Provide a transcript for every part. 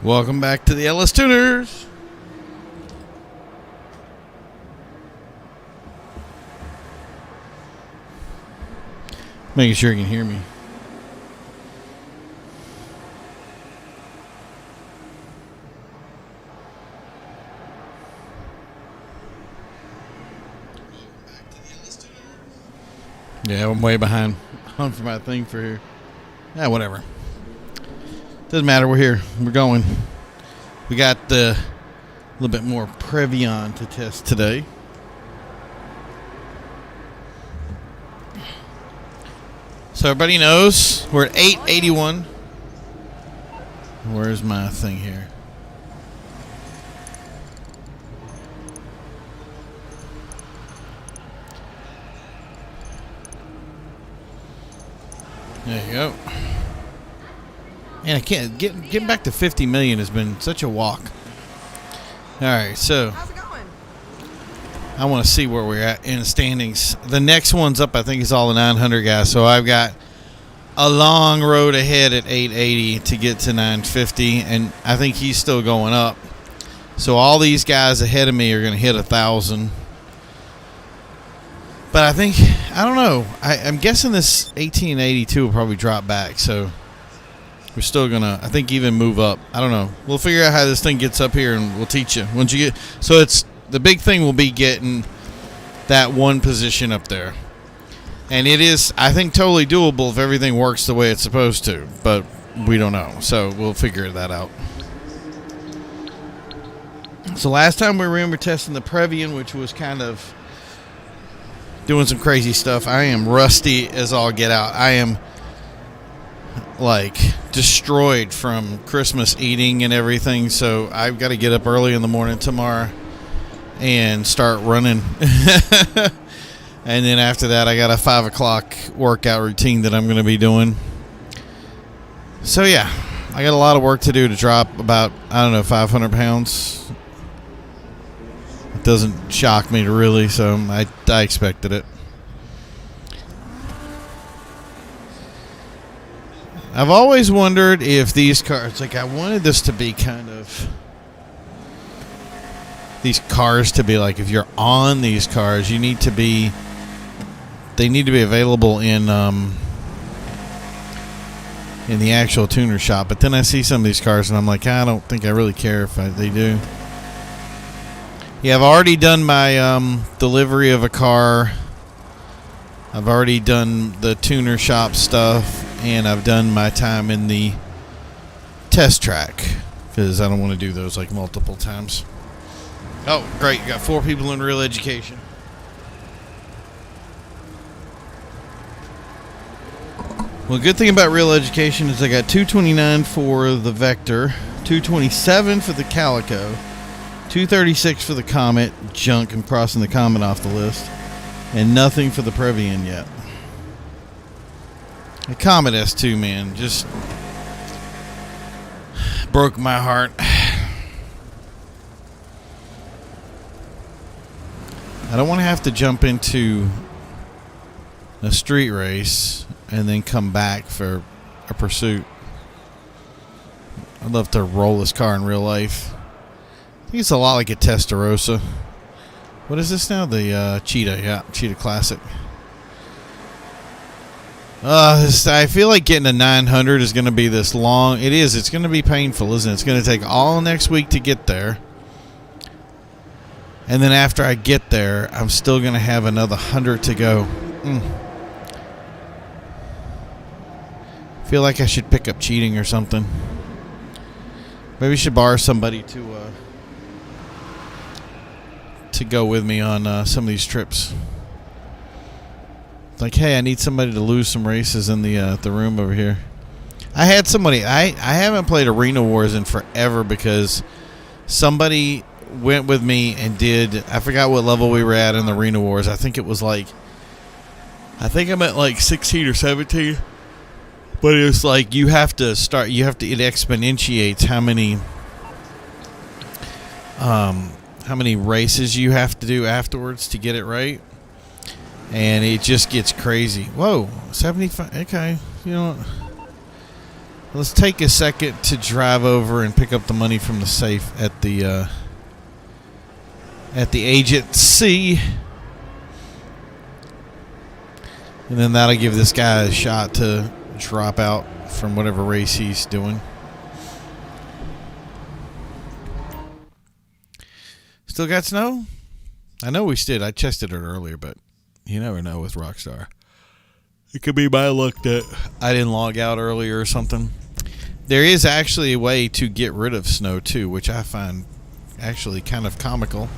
Welcome back to the LS Tuners. Making sure you can hear me. Yeah, I'm way behind on for my thing for here. Yeah, whatever. Doesn't matter. We're here. We're going. We got a little bit more Previan to test today. So everybody knows we're at 881. Where's my thing here? There you go. Man, I can't getting back to 50 million has been such a walk. All right, so how's it going? I want to see where we're at in the standings. The next one's up, I think, is all the 900 guys. So I've got a long road ahead at 880 to get to 950, and I think he's still going up. So all these guys ahead of me are going to hit 1,000. But I think, I don't know. I'm guessing this 1882 will probably drop back. So we're still going to, I think, even move up. I don't know. We'll figure out how this thing gets up here, and we'll teach you. Once you get, so it's, the big thing will be getting that one position up there. And it is, I think, totally doable if everything works the way it's supposed to. But we don't know. So we'll figure that out. So last time we were testing the Previan, which was kind of doing some crazy stuff. I am rusty as all get out. I am like destroyed from Christmas eating and everything. So I've got to get up early in the morning tomorrow and start running. And then after that, I got a 5 o'clock workout routine that I'm going to be doing. So yeah, I got a lot of work to do to drop about, 500 pounds. It doesn't shock me really, so I expected it. I've always wondered if these cars, like I wanted this to be kind of, these cars to be like, if you're on these cars, they need to be available in the actual tuner shop. But then I see some of these cars and I'm like, I don't think I really care if they do. Yeah, I've already done my delivery of a car. I've already done the tuner shop stuff, and I've done my time in the test track because I don't want to do those like multiple times. Oh, great. You got 4 people in real education. Well, good thing about real education is I got 229 for the Vector, 227 for the Calico, 236 for the Comet, junk, I'm crossing the Comet off the list, and nothing for the Previan yet. The Comet S2, man, just broke my heart. I don't want to have to jump into a street race and then come back for a pursuit. I'd love to roll this car in real life. I think it's a lot like a Testarossa. What is this now? The Cheetah. Yeah, Cheetah Classic. I feel like getting a 900 is going to be this long. It is. It's going to be painful, isn't it? It's going to take all next week to get there. And then after I get there, I'm still going to have another 100 to go. Feel like I should pick up cheating or something. Maybe I should borrow somebody to go with me on some of these trips. Like, hey, I need somebody to lose some races in the room over here. I had somebody. I haven't played Arena Wars in forever because somebody went with me and did. I forgot what level we were at in the Arena Wars. I think it was like. I think I'm at like 16 or 17. But it's like you have to start. You have to. It exponentiates how many races you have to do afterwards to get it right. And it just gets crazy. Whoa, 75. Okay, you know what? Let's take a second to drive over and pick up the money from the safe at the agency. And then that'll give this guy a shot to drop out from whatever race he's doing. Still got snow? I know we did. I tested it earlier, but you never know with Rockstar. It could be my luck that I didn't log out earlier or something. There is actually a way to get rid of snow too, which I find actually kind of comical.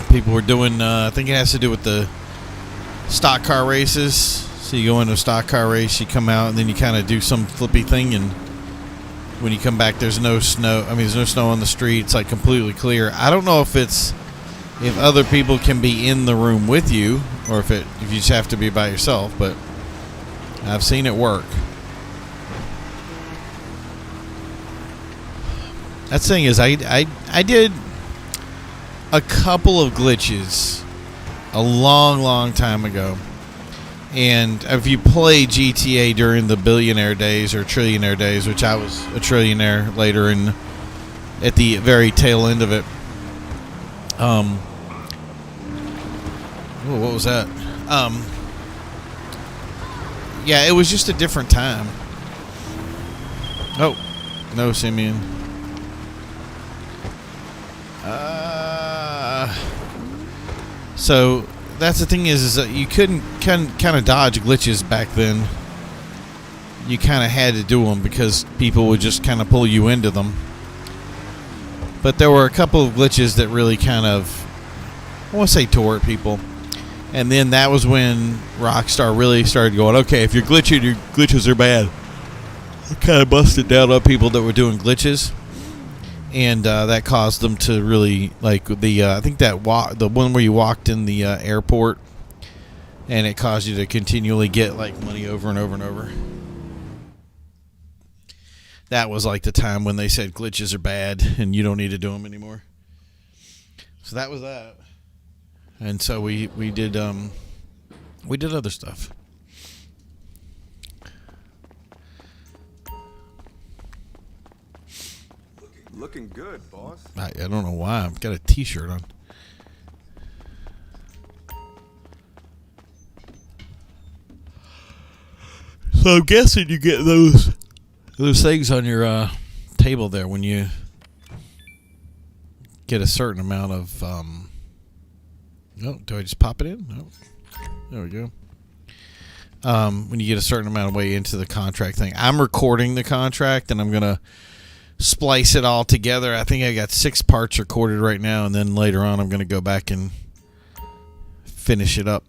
People were doing, I think it has to do with the stock car races. So you go into a stock car race, you come out, and then you kind of do some flippy thing, and when you come back, there's no snow. I mean, there's no snow on the street. It's like completely clear. I don't know if other people can be in the room with you, or if you just have to be by yourself. But I've seen it work. That thing is, I did a couple of glitches a long time ago. And if you play GTA during the billionaire days or trillionaire days, which I was a trillionaire later at the very tail end of it. What was that? Yeah, it was just a different time. Oh, no, Simeon. So that's the thing is that you couldn't kind of dodge glitches back then. You kind of had to do them because people would just kind of pull you into them. But there were a couple of glitches that really kind of, I want to say, tore at people. And then that was when Rockstar really started going, okay, if you're glitching, your glitches are bad. It kind of busted down on people that were doing glitches. And that caused them to really, like, I think the one where you walked in the airport, and it caused you to continually get, like, money over and over and over. That was, like, the time when they said glitches are bad, and you don't need to do them anymore. So that was that. And so we did other stuff. Looking good, boss. I don't know why. I've got a t-shirt on. So I'm guessing you get those things on your table there when you get a certain amount of... Oh, do I just pop it in? No. There we go. When you get a certain amount of way into the contract thing. I'm recording the contract, and I'm going to splice it all together. I think I got 6 parts recorded right now, and then later on I'm going to go back and finish it up.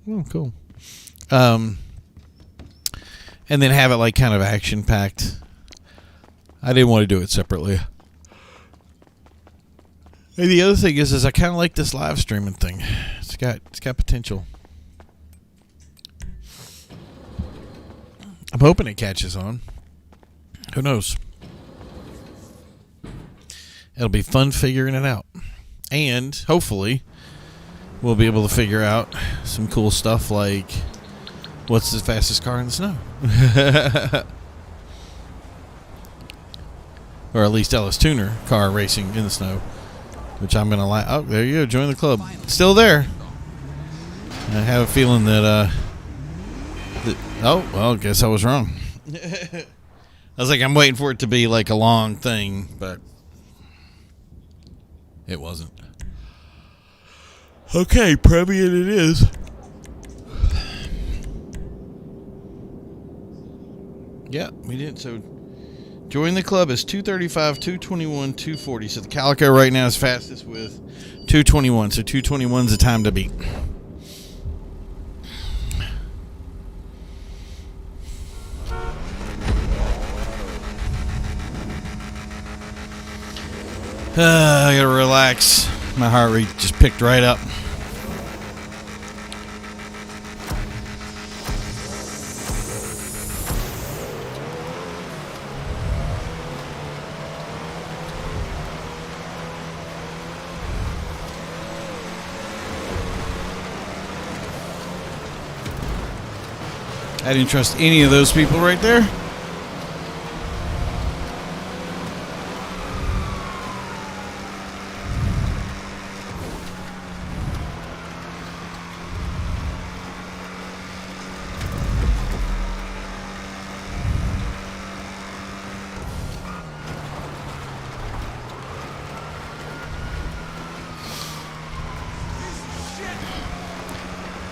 Oh, cool. And then have it like kind of action packed. I didn't want to do it separately. And the other thing is I kind of like this live streaming thing. It's got potential. I'm hoping it catches on. Who knows? It'll be fun figuring it out. And hopefully we'll be able to figure out some cool stuff like what's the fastest car in the snow? Or at least Ellis Tuner car racing in the snow. Which I'm going to like. Oh, there you go. Join the club. It's still there. I have a feeling that, oh, well, I guess I was wrong. I was like, I'm waiting for it to be like a long thing, but it wasn't. Okay, Previan it is. Yeah, we did. So join the club is 235, 221, 240. So the Calico right now is fastest with 221. So 221 is the time to beat. I gotta relax. My heart rate just picked right up. I didn't trust any of those people right there.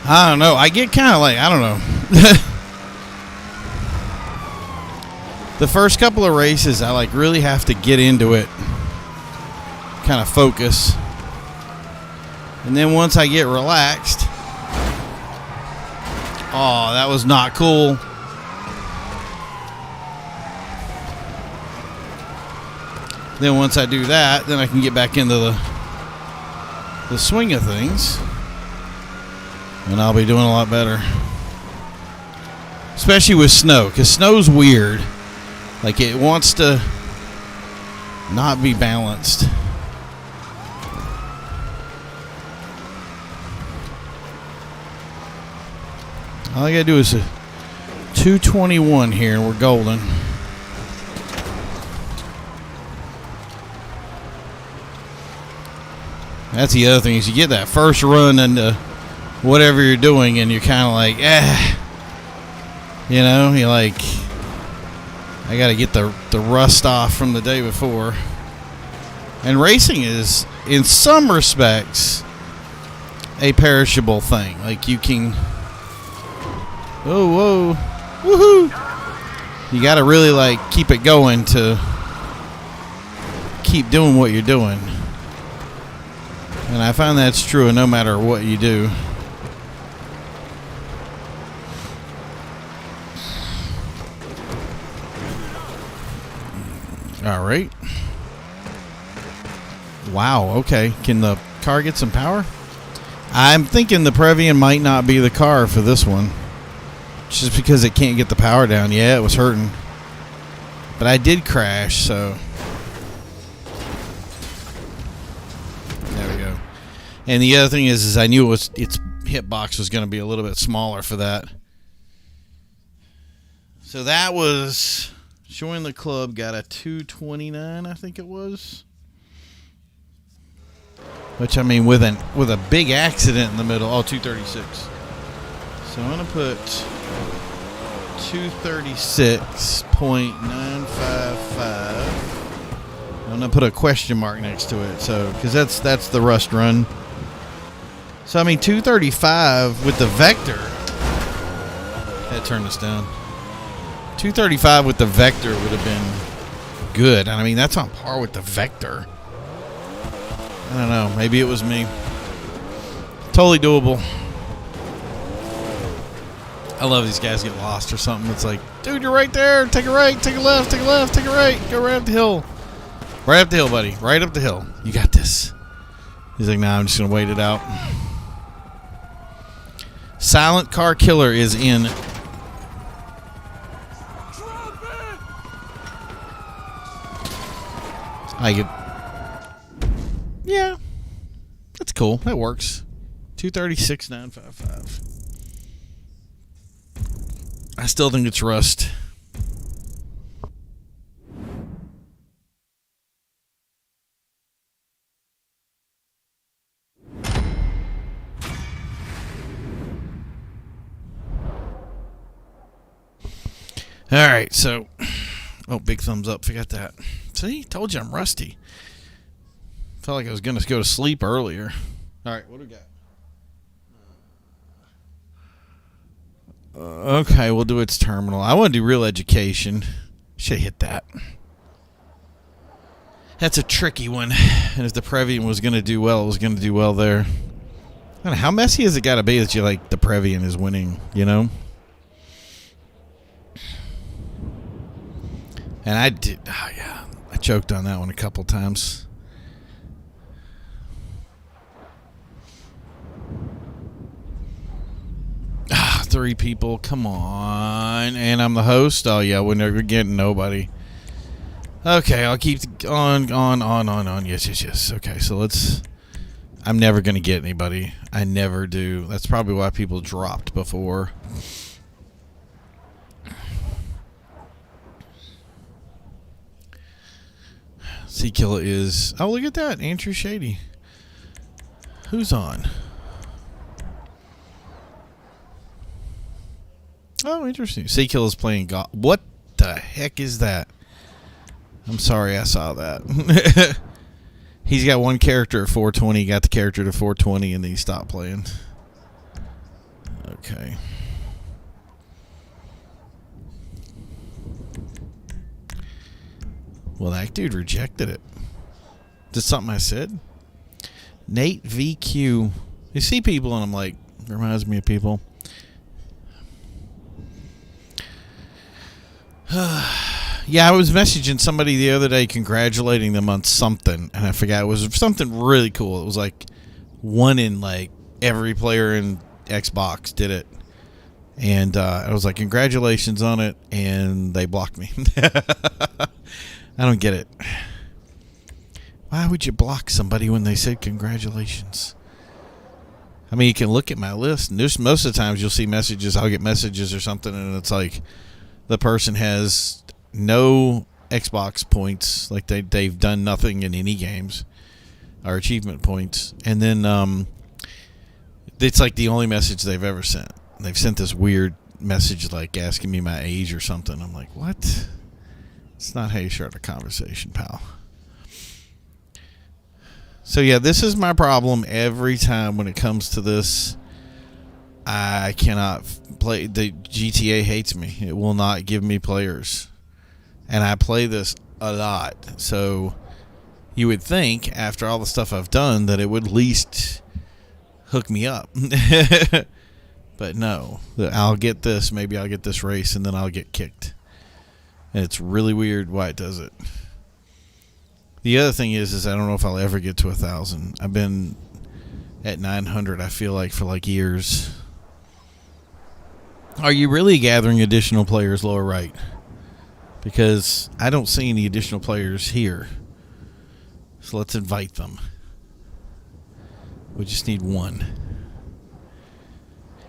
I don't know. I get kind of like, I don't know. The first couple of races, I like really have to get into it, kind of focus. And then once I get relaxed, oh, that was not cool. Then once I do that, then I can get back into the swing of things. And I'll be doing a lot better. Especially with snow, because snow's weird. Like, it wants to not be balanced. All I gotta do is a 221 here, and we're golden. That's the other thing, is you get that first run into whatever you're doing, and you're kind of like, you know, you're like, I got to get the rust off from the day before. And racing is, in some respects, a perishable thing. Like, you can, whoa, woohoo! You got to really, like, keep it going to keep doing what you're doing. And I find that's true no matter what you do. All right. Wow, okay. Can the car get some power? I'm thinking the Previan might not be the car for this one. Just because it can't get the power down. Yeah, it was hurting. But I did crash, so. There we go. And the other thing is I knew its hitbox was going to be a little bit smaller for that. So that was... Join the club, got a 229, I think it was. Which, I mean, with a big accident in the middle. Oh, 236. So I'm going to put 236.955. I'm going to put a question mark next to it, so because that's the rust run. So, I mean, 235 with the Vector. I had to turn this down. 235 with the Vector would have been good. I mean, that's on par with the Vector. I don't know. Maybe it was me. Totally doable. I love these guys get lost or something. It's like, dude, you're right there. Take a right, take a left, take a left, take a right. Go right up the hill. Right up the hill, buddy. Right up the hill. You got this. He's like, nah, I'm just going to wait it out. Silent Car Killer is in. I get, yeah, that's cool. That works. 236.955. I still think it's rust. All right, so, oh, big thumbs up. Forgot that. See, told you I'm rusty. Felt like I was going to go to sleep earlier. All right, what do we got? Okay, we'll do its terminal. I want to do real education. Should hit that. That's a tricky one. And if the Previan was going to do well, it was going to do well there. I don't know, how messy has it got to be that you like the Previan is winning, you know? And I did, oh yeah, I choked on that one a couple times. Ah, 3 people, come on. And I'm the host? Oh yeah, we're never getting nobody. Okay, I'll keep on. Yes. Okay, so let's, I'm never going to get anybody. I never do. That's probably why people dropped before. Seakill is... Oh, look at that. Andrew Shady. Who's on? Oh, interesting. Seakill is playing golf. What the heck is that? I'm sorry I saw that. He's got one character at 420. He got the character to 420, and then he stopped playing. Okay. Well, that dude rejected it. Just something I said. Nate VQ. You see people, and I'm like, reminds me of people. Yeah, I was messaging somebody the other day congratulating them on something, and I forgot. It was something really cool. It was like one in like every player in Xbox did it. And I was like, congratulations on it, and they blocked me. I don't get it. Why would you block somebody when they said congratulations? I mean, you can look at my list, and there's most of the times you'll see messages. I'll get messages or something, and it's like the person has no Xbox points, like they've done nothing in any games, or achievement points, and then it's like the only message they've ever sent. They've sent this weird message like asking me my age or something. I'm like, what? It's not how you start a conversation, pal. So yeah, this is my problem every time when it comes to this. I cannot play. The GTA hates me. It will not give me players. And I play this a lot. So you would think after all the stuff I've done that it would at least hook me up. But no. I'll get this. Maybe I'll get this race and then I'll get kicked. And it's really weird why it does it. The other thing is I don't know if I'll ever get to 1,000. I've been at 900, I feel like, for like years. Are you really gathering additional players, lower right? Because I don't see any additional players here. So let's invite them. We just need one.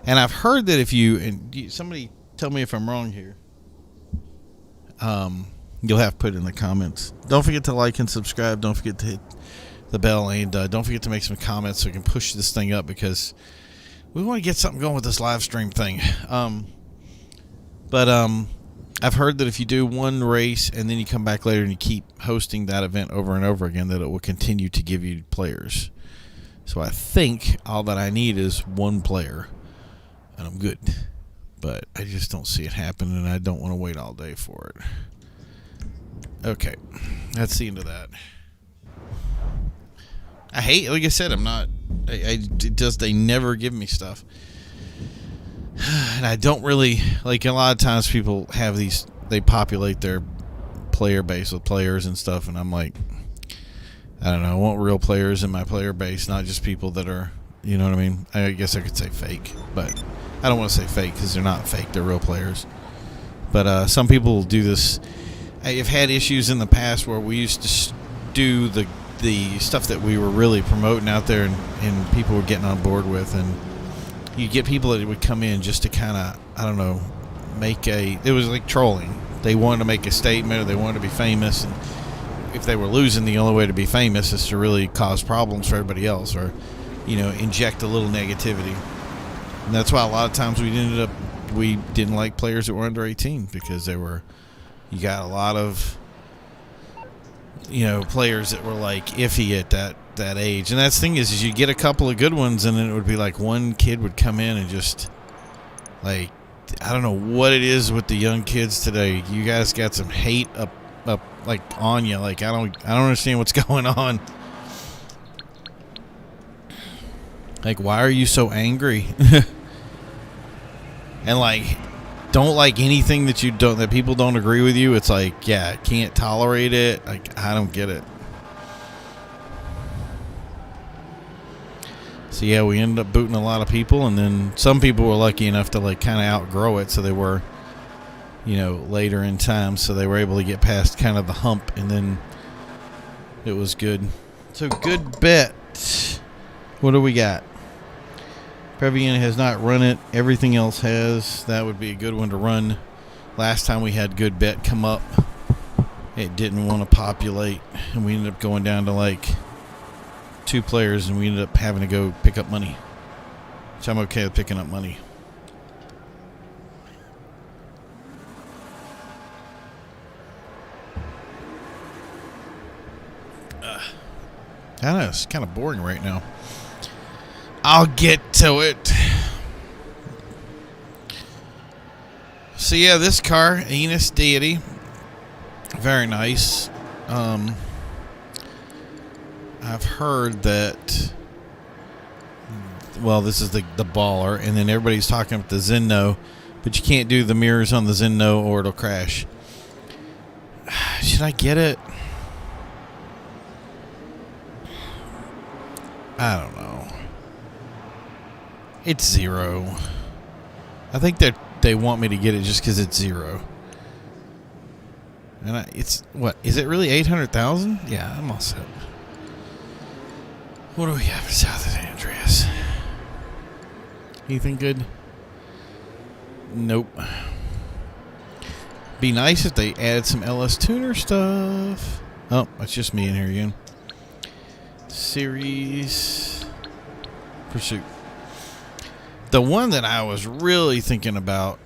And I've heard that if somebody tell me if I'm wrong here. You'll have to put it in the comments. Don't forget to like and subscribe. Don't forget to hit the bell, and don't forget to make some comments so we can push this thing up, because we want to get something going with this live stream thing. But I've heard that if you do one race and then you come back later and you keep hosting that event over and over again, that it will continue to give you players. So I think all that I need is one player, and I'm good. But I just don't see it happen, and I don't want to wait all day for it. Okay, that's the end of that. I hate, like I said, they never give me stuff. And I don't really, like, a lot of times people have these, they populate their player base with players and stuff, and I'm like, I don't know, I want real players in my player base, not just people that are, you know what I mean? I guess I could say fake, but I don't want to say fake because they're not fake, they're real players. But some people do this. I've had issues in the past where we used to do the stuff that we were really promoting out there, and people were getting on board with, and you get people that would come in just to kind of, I don't know, it was like trolling. They wanted to make a statement, or they wanted to be famous, and if they were losing, the only way to be famous is to really cause problems for everybody else, or, you know, inject a little negativity. And that's why a lot of times we didn't like players that were under 18, because you got a lot of, you know, players that were like iffy at that age. And that's the thing is you get a couple of good ones, and then it would be like one kid would come in and just, like, I don't know what it is with the young kids today. You guys got some hate up like on you. Like, I don't understand what's going on. Like, why are you so angry? And like, don't like anything that people don't agree with you. It's like, yeah, can't tolerate it. Like, I don't get it. So yeah, we ended up booting a lot of people, and then some people were lucky enough to like kind of outgrow it, so they were, you know, later in time, so they were able to get past kind of the hump, and then it was good. So good bet. What do we got? Previan has not run it. Everything else has. That would be a good one to run. Last time we had good bet come up, it didn't want to populate, and we ended up going down to like 2 players, and we ended up having to go pick up money, which I'm okay with picking up money. I know, it's kind of boring right now. I'll get to it. So yeah, this car, Enos Deity, very nice. I've heard that, well, this is the baller, and then everybody's talking about the Zenno, but you can't do the mirrors on the Zenno or it'll crash. Should I get it? I don't know. It's 0. I think that they want me to get it just because it's 0. And it's, what, is it really 800,000? Yeah, I'm all set. What do we have south of San Andreas? Anything good? Nope. Be nice if they added some LS Tuner stuff. Oh, that's just me in here again. Series Pursuit. The one that I was really thinking about,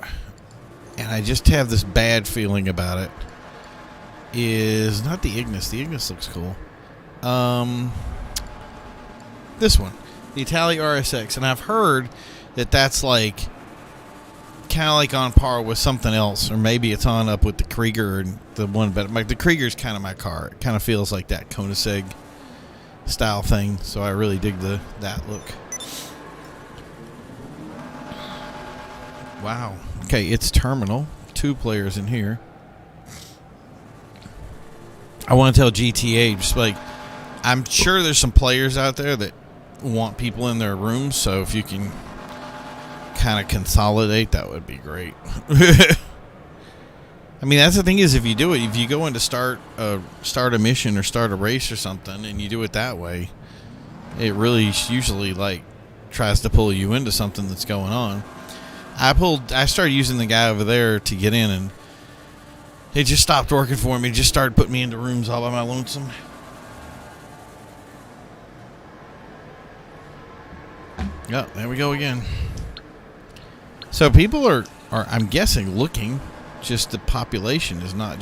and I just have this bad feeling about it, is not the Ignis. The Ignis looks cool. This one, the Italia RSX, and I've heard that that's like kind of like on par with something else, or maybe it's on up with the Krieger and the one, but like the Krieger's kind of my car. It kind of feels like that Koenigsegg style thing, so I really dig that look. Wow. Okay, it's terminal. 2 players in here. I want to tell GTA, just like, I'm sure there's some players out there that want people in their rooms, so if you can kind of consolidate, that would be great. I mean, that's the thing is, if you do it, if you go in to start a mission or start a race or something, and you do it that way, it really usually like tries to pull you into something that's going on. I started using the guy over there to get in, and it just stopped working for me. It just started putting me into rooms all by my lonesome. Oh, there we go again. So people are I'm guessing, looking. Just the population is not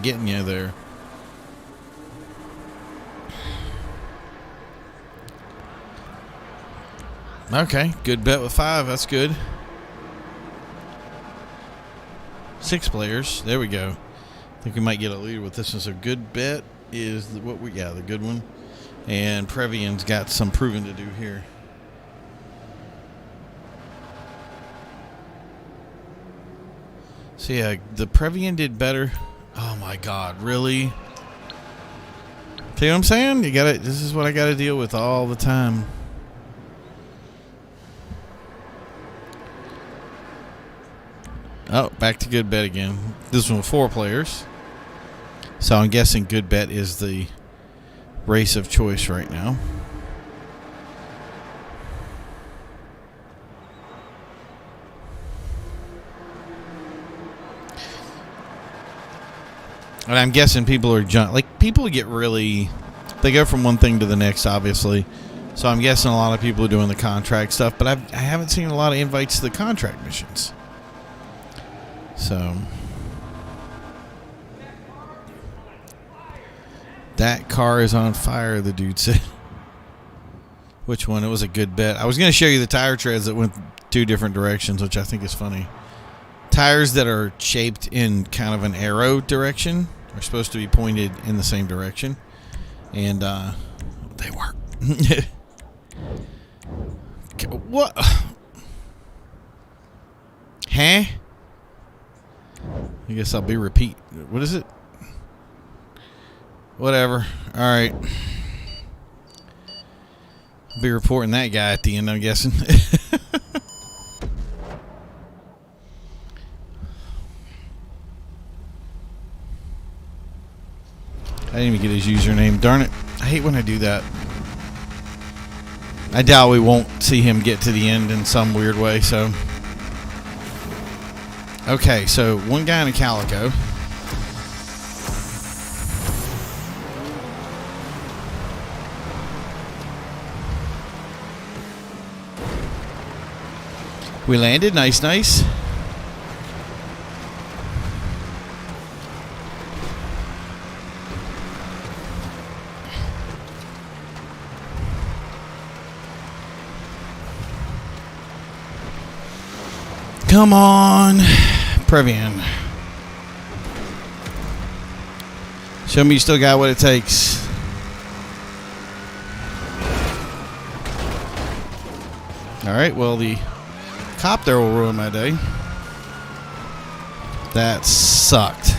getting you there. Okay, good bet with 5. That's good. 6 players. There we go. I think we might get a lead with this one. So good bet is the good one. And Previan's got some proving to do here. So yeah, the Previan did better. Oh my God, really? See what I'm saying? This is what I gotta deal with all the time. Oh, back to good bet again. This one with 4 players. So I'm guessing good bet is the race of choice right now. And I'm guessing people are people get really, they go from one thing to the next, obviously. So I'm guessing a lot of people are doing the contract stuff, but I haven't seen a lot of invites to the contract missions. So that car is on fire, the dude said. Which one? It was a good bet. I was going to show you the tire treads that went 2 different directions, which I think is funny. Tires that are shaped in kind of an arrow direction are supposed to be pointed in the same direction. And they work. What? Huh? I guess I'll be repeat. What is it? Whatever. All right. Be reporting that guy at the end, I'm guessing. I didn't even get his username. Darn it. I hate when I do that. I doubt we won't see him get to the end in some weird way, so. Okay, so one guy in a calico. We landed. Nice, nice. Come on, Previan. Show me you still got what it takes. Alright, well, the cop there will ruin my day. That sucked.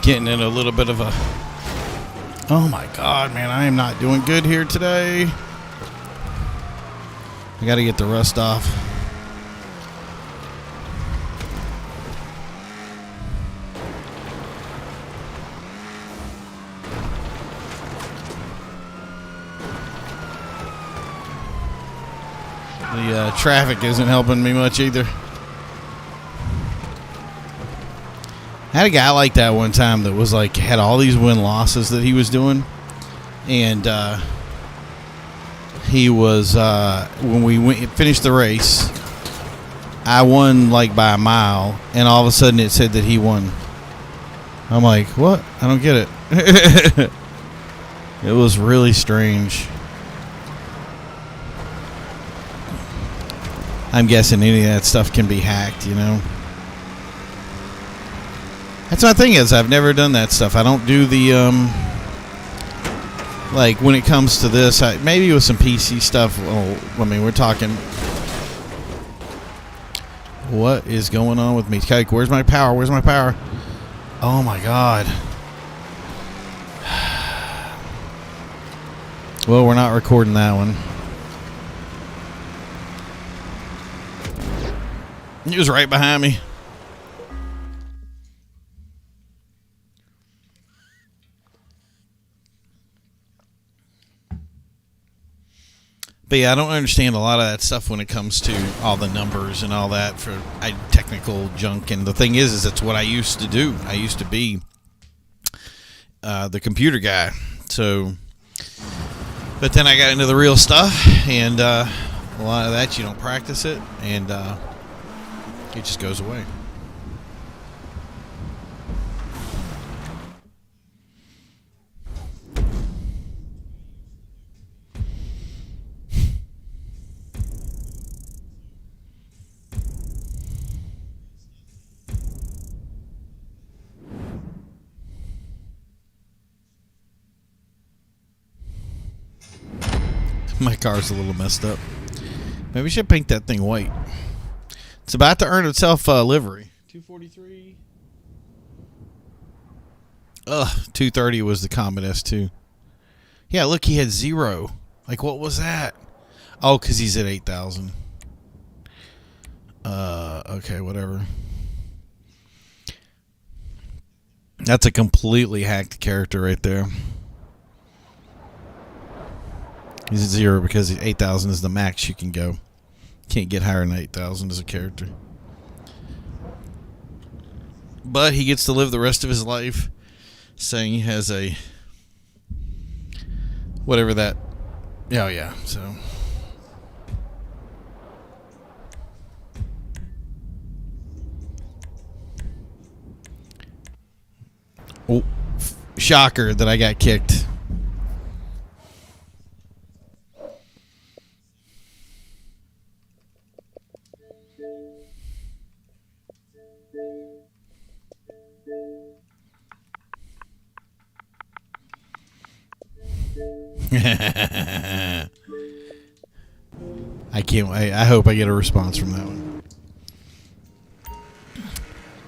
Getting in a little bit of a... Oh my God, man, I am not doing good here today. I got to get the rust off. The traffic isn't helping me much either. I had a guy like that one time that was like, had all these win losses that he was doing. And he was, when we finished the race, I won like by a mile. And all of a sudden it said that he won. I'm like, what? I don't get it. It was really strange. I'm guessing any of that stuff can be hacked, you know. That's my thing is I've never done that stuff. I don't do the like when it comes to this. Maybe with some PC stuff. Well, I mean, we're talking. What is going on with me? Kike, where's my power? Where's my power? Oh my God. Well, we're not recording that one. He was right behind me. But yeah, I don't understand a lot of that stuff when it comes to all the numbers and all that for technical junk. And the thing is it's what I used to do. I used to be the computer guy. So, but then I got into the real stuff, and a lot of that you don't practice it, and it just goes away. My car's a little messed up. Maybe we should paint that thing white. It's about to earn itself livery. 243. Ugh, 230 was the Comet S2. Yeah, look, he had 0. Like, what was that? Oh, because he's at 8,000. Okay, whatever. That's a completely hacked character right there. He's at 0 because 8,000 is the max you can go. Can't get higher than 8,000 as a character. But he gets to live the rest of his life saying he has a... whatever that... Oh, yeah, so... Oh, shocker that I got kicked. I can't. I hope I get a response from that one.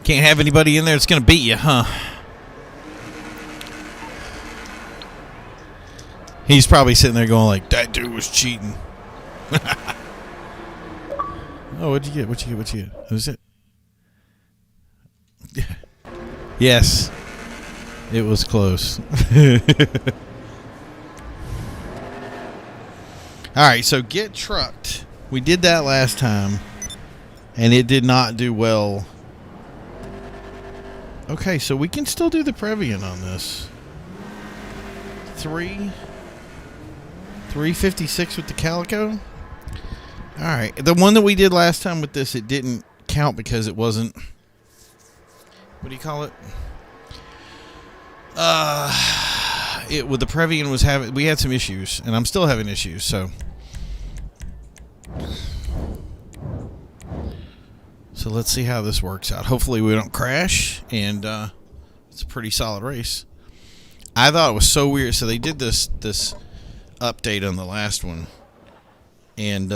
Can't have anybody in there that's gonna beat you, huh? He's probably sitting there going like, that dude was cheating. Oh, what'd you get? What'd you get? Who's it? Yes. It was close. Alright, so get trucked. We did that last time. And it did not do well. Okay, so we can still do the Previan on this. 356 with the Calico. Alright, the one that we did last time with this, it didn't count because it wasn't... What do you call it? With the Previan was having... We had some issues, and I'm still having issues, so... So let's see how this works out. Hopefully we don't crash, and it's a pretty solid race. I thought it was so weird. So they did this update on the last one, and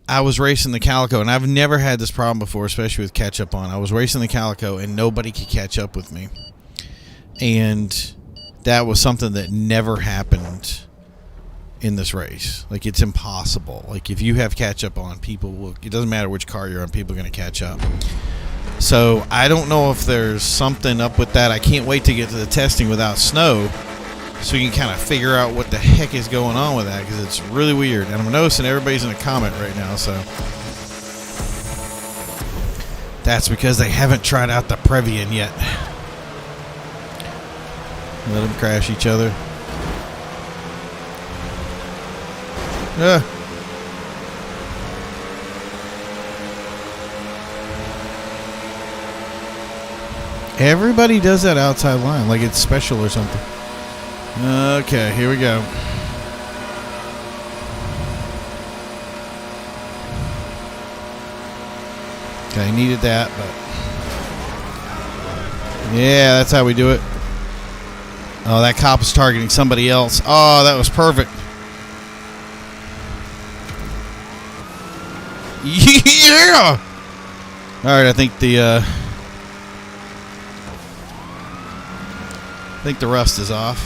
I was racing the Calico, and I've never had this problem before, especially with catch up on. I was racing the Calico, and nobody could catch up with me, and that was something that never happened in this race. Like, it's impossible. Like, if you have catch up on, people will, it doesn't matter which car you're on, people are going to catch up. So I don't know if there's something up with that. I can't wait to get to the testing without snow so you can kind of figure out what the heck is going on with that, because it's really weird. And I'm noticing everybody's in a comment right now, so that's because they haven't tried out the Previan yet. Let them crash each other. Everybody does that outside line like it's special or something. Okay, here we go. Okay, needed that, but yeah, that's how we do it. Oh, that cop is targeting somebody else. Oh, that was perfect. Yeah. All right, I think the rust is off.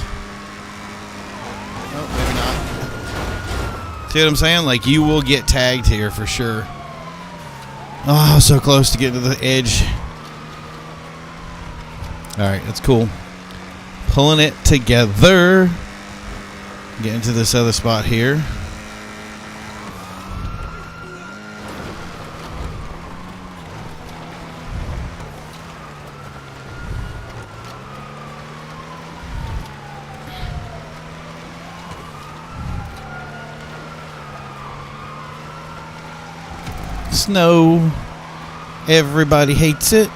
Oh, maybe not. See what I'm saying? Like, you will get tagged here for sure. Oh, so close to getting to the edge. All right, that's cool. Pulling it together. Get into this other spot here. Snow. Everybody hates it,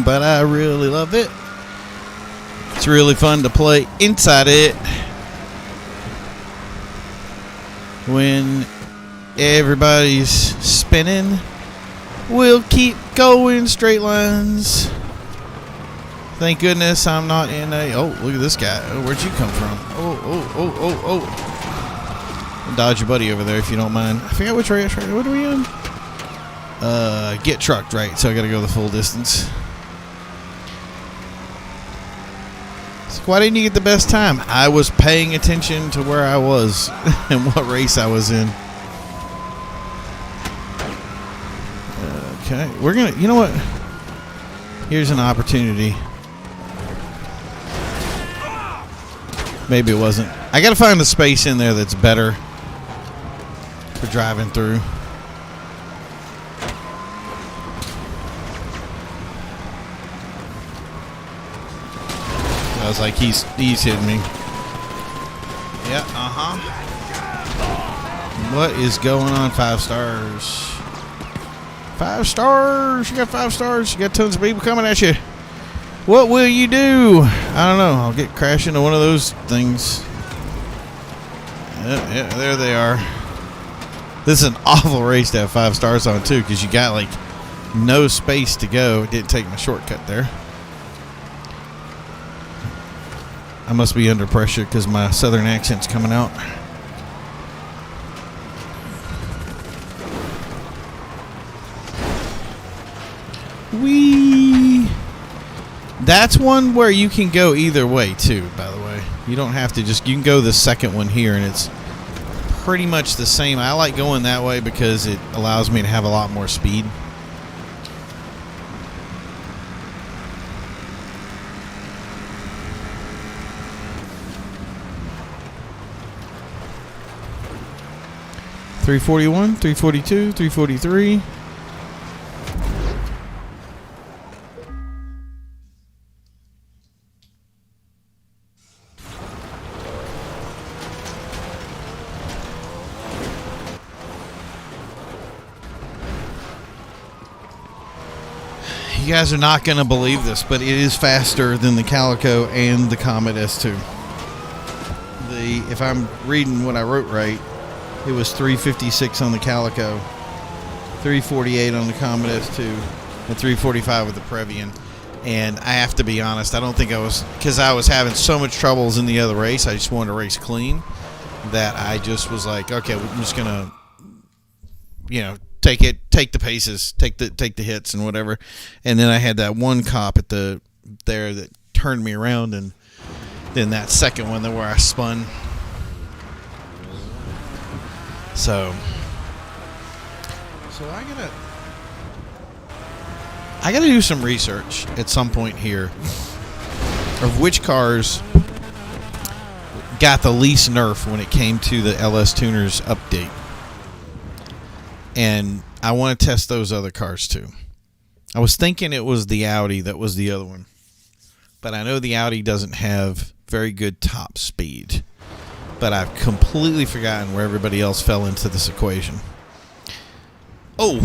but I really love it. It's really fun to play inside it when everybody's spinning. We'll keep going straight lines. Thank goodness I'm not in a... Oh, look at this guy. Oh, where'd you come from? Oh. Dodge your buddy over there if you don't mind. I forgot which race. What are we on? Get trucked, right? So I gotta go the full distance. So why didn't you get the best time? I was paying attention to where I was and what race I was in. Okay, we're gonna... You know what? Here's an opportunity. Maybe it wasn't. I gotta find a space in there that's better for driving through. I was like, he's hitting me. Yeah, What is going on? 5 stars. 5 stars. You got 5 stars. You got tons of people coming at you. What will you do? I don't know. I'll get crashed into one of those things. Yeah, there they are. This is an awful race to have 5 stars on, too, because you got, like, no space to go. It didn't take my shortcut there. I must be under pressure because my southern accent's coming out. Whee! That's one where you can go either way too, by the way. You don't have to you can go the second one here, and it's pretty much the same. I like going that way because it allows me to have a lot more speed. .341, 342, 343. You guys are not going to believe this, but it is faster than the Calico and the Comet S2. If I'm reading what I wrote right, it was 356 on the Calico, 348 on the Comet S2, and 345 with the Previan. And I have to be honest, I don't think because I was having so much troubles in the other race, I just wanted to race clean, that I just was like, okay, I'm just going to, take the paces, take the hits and whatever. And then I had that one cop there that turned me around, and then that second one where I spun. So I gotta do some research at some point here of which cars got the least nerf when it came to the LS Tuners update. And I want to test those other cars too. I was thinking it was the Audi that was the other one, but I know the Audi doesn't have very good top speed. But I've completely forgotten where everybody else fell into this equation. Oh,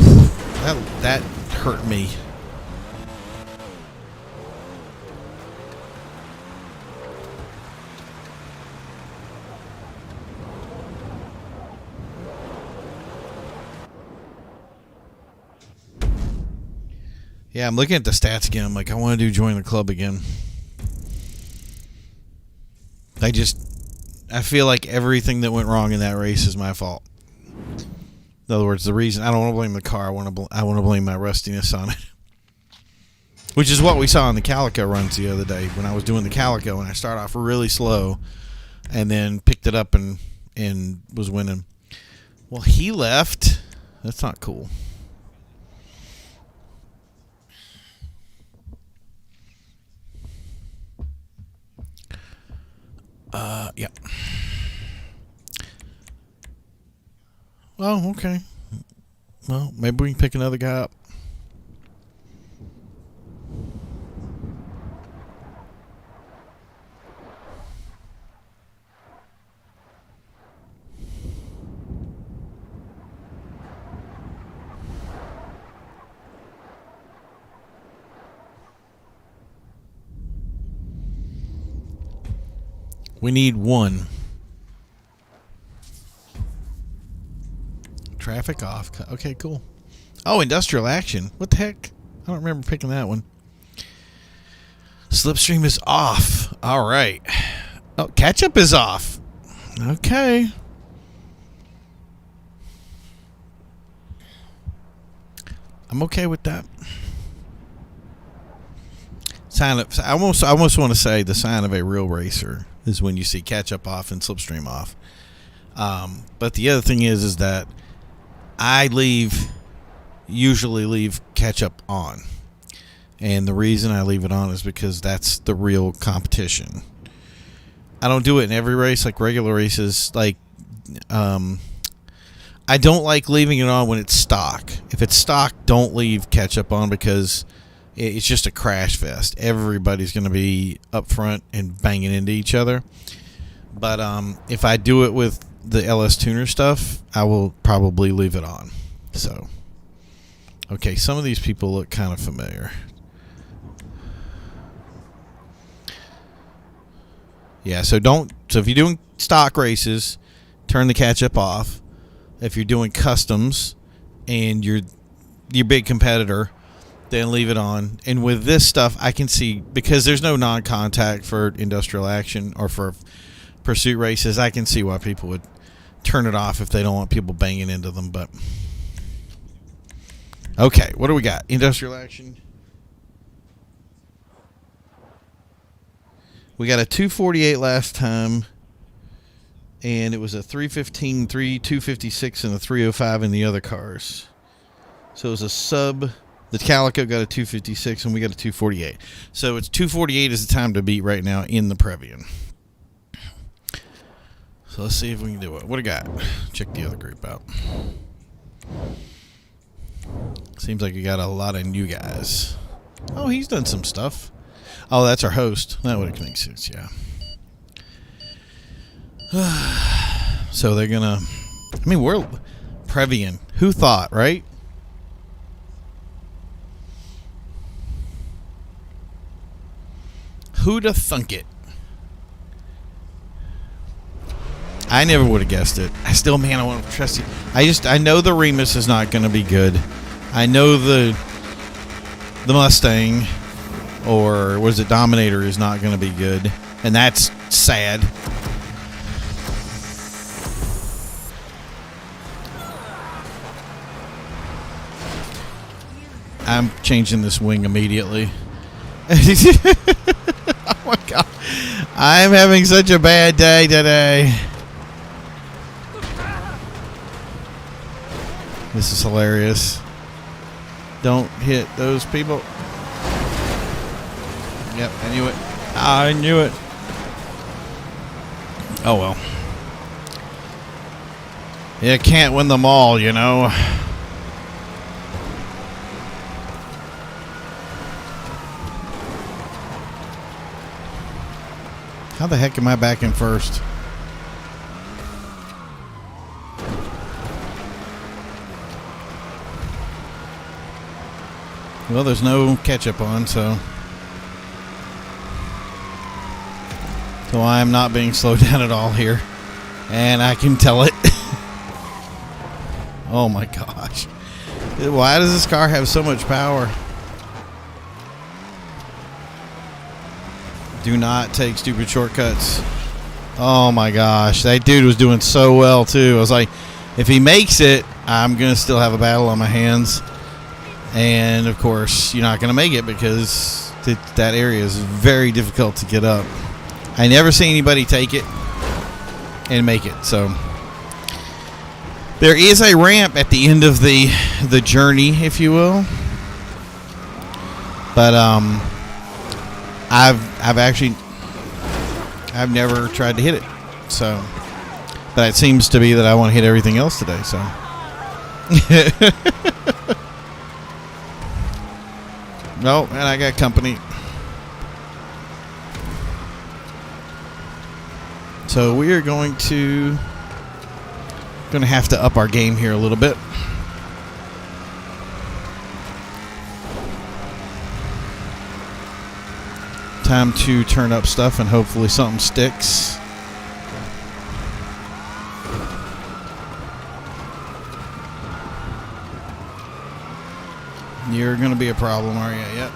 that hurt me. Yeah, I'm looking at the stats again. I'm like, I want to join the club again. I feel like everything that went wrong in that race is my fault. In other words, the reason I don't want to blame the car, I want to blame my rustiness on it. Which is what we saw in the Calico runs the other day when I was doing the Calico, and I started off really slow and then picked it up and was winning. Well, he left. That's not cool. Yeah. Well, okay. Well, maybe we can pick another guy up. We need one. Traffic off. Okay, cool. Oh, industrial action. What the heck? I don't remember picking that one. Slipstream is off. All right. Oh, catch-up is off. Okay. I'm okay with that. I almost want to say the sign of a real racer is when you see catch-up off and slipstream off. But the other thing is that I usually leave catch-up on. And the reason I leave it on is because that's the real competition. I don't do it in every race, like regular races. Like, I don't like leaving it on when it's stock. If it's stock, don't leave catch-up on because it's just a crash fest. Everybody's going to be up front and banging into each other. But if I do it with the LS Tuner stuff, I will probably leave it on. So, okay, some of these people look kind of familiar. Yeah, so if you're doing stock races, turn the catch-up off. If you're doing customs and you're your big competitor, then leave it on. And with this stuff, I can see, because there's no non-contact for industrial action or for pursuit races, I can see why people would turn it off if they don't want people banging into them. But okay, what do we got? Industrial action. We got a 248 last time, and it was a 315, 256, and a 305 in the other cars. So it was a sub. The Calico got a 256, and we got a 248. So it's 248 is the time to beat right now in the Previan. So let's see if we can do it. What do we got? Check the other group out. Seems like we got a lot of new guys. Oh, he's done some stuff. Oh, that's our host. That would make sense, yeah. So they're gonna... I mean, we're... Previan. Who thought, right? Who'da thunk it? I never would have guessed it. I still, man, I want to trust you. I know the Remus is not going to be good. I know the Mustang, or was it Dominator, is not going to be good. And that's sad. I'm changing this wing immediately. Oh my god. I'm having such a bad day today. This is hilarious. Don't hit those people. Yep, I knew it. I knew it. Oh well. You can't win them all, you know. How the heck am I back in first? Well, there's no ketchup on, so I'm not being slowed down at all here. And I can tell it. Oh my gosh. Why does this car have so much power? Do not take stupid shortcuts. Oh my gosh. That dude was doing so well too. I was like, if he makes it, I'm going to still have a battle on my hands. And of course, you're not going to make it because that area is very difficult to get up. I never see anybody take it and make it. So there is a ramp at the end of the journey, if you will. But I've never tried to hit it. So, but it seems to be that I want to hit everything else today. So. No, and I got company. So we are going to have to up our game here a little bit. Time to turn up stuff and hopefully something sticks. You're going to be a problem, are you? Yep.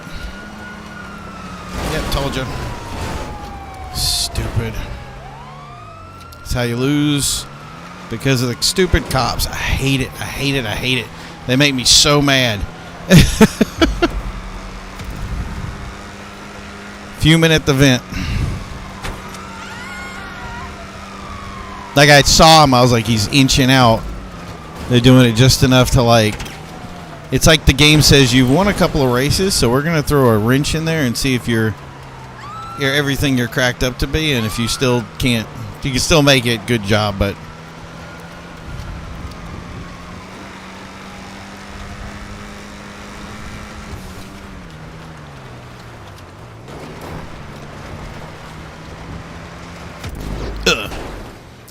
Yep, told you. Stupid. That's how you lose. Because of the stupid cops. I hate it. I hate it. I hate it. They make me so mad. Fuming at the vent. Like I saw him, I was like, he's inching out. They're doing it just enough to like... It's like the game says you've won a couple of races, so we're going to throw a wrench in there and see if you're everything you're cracked up to be, and if you still can't, if you can still make it, good job, but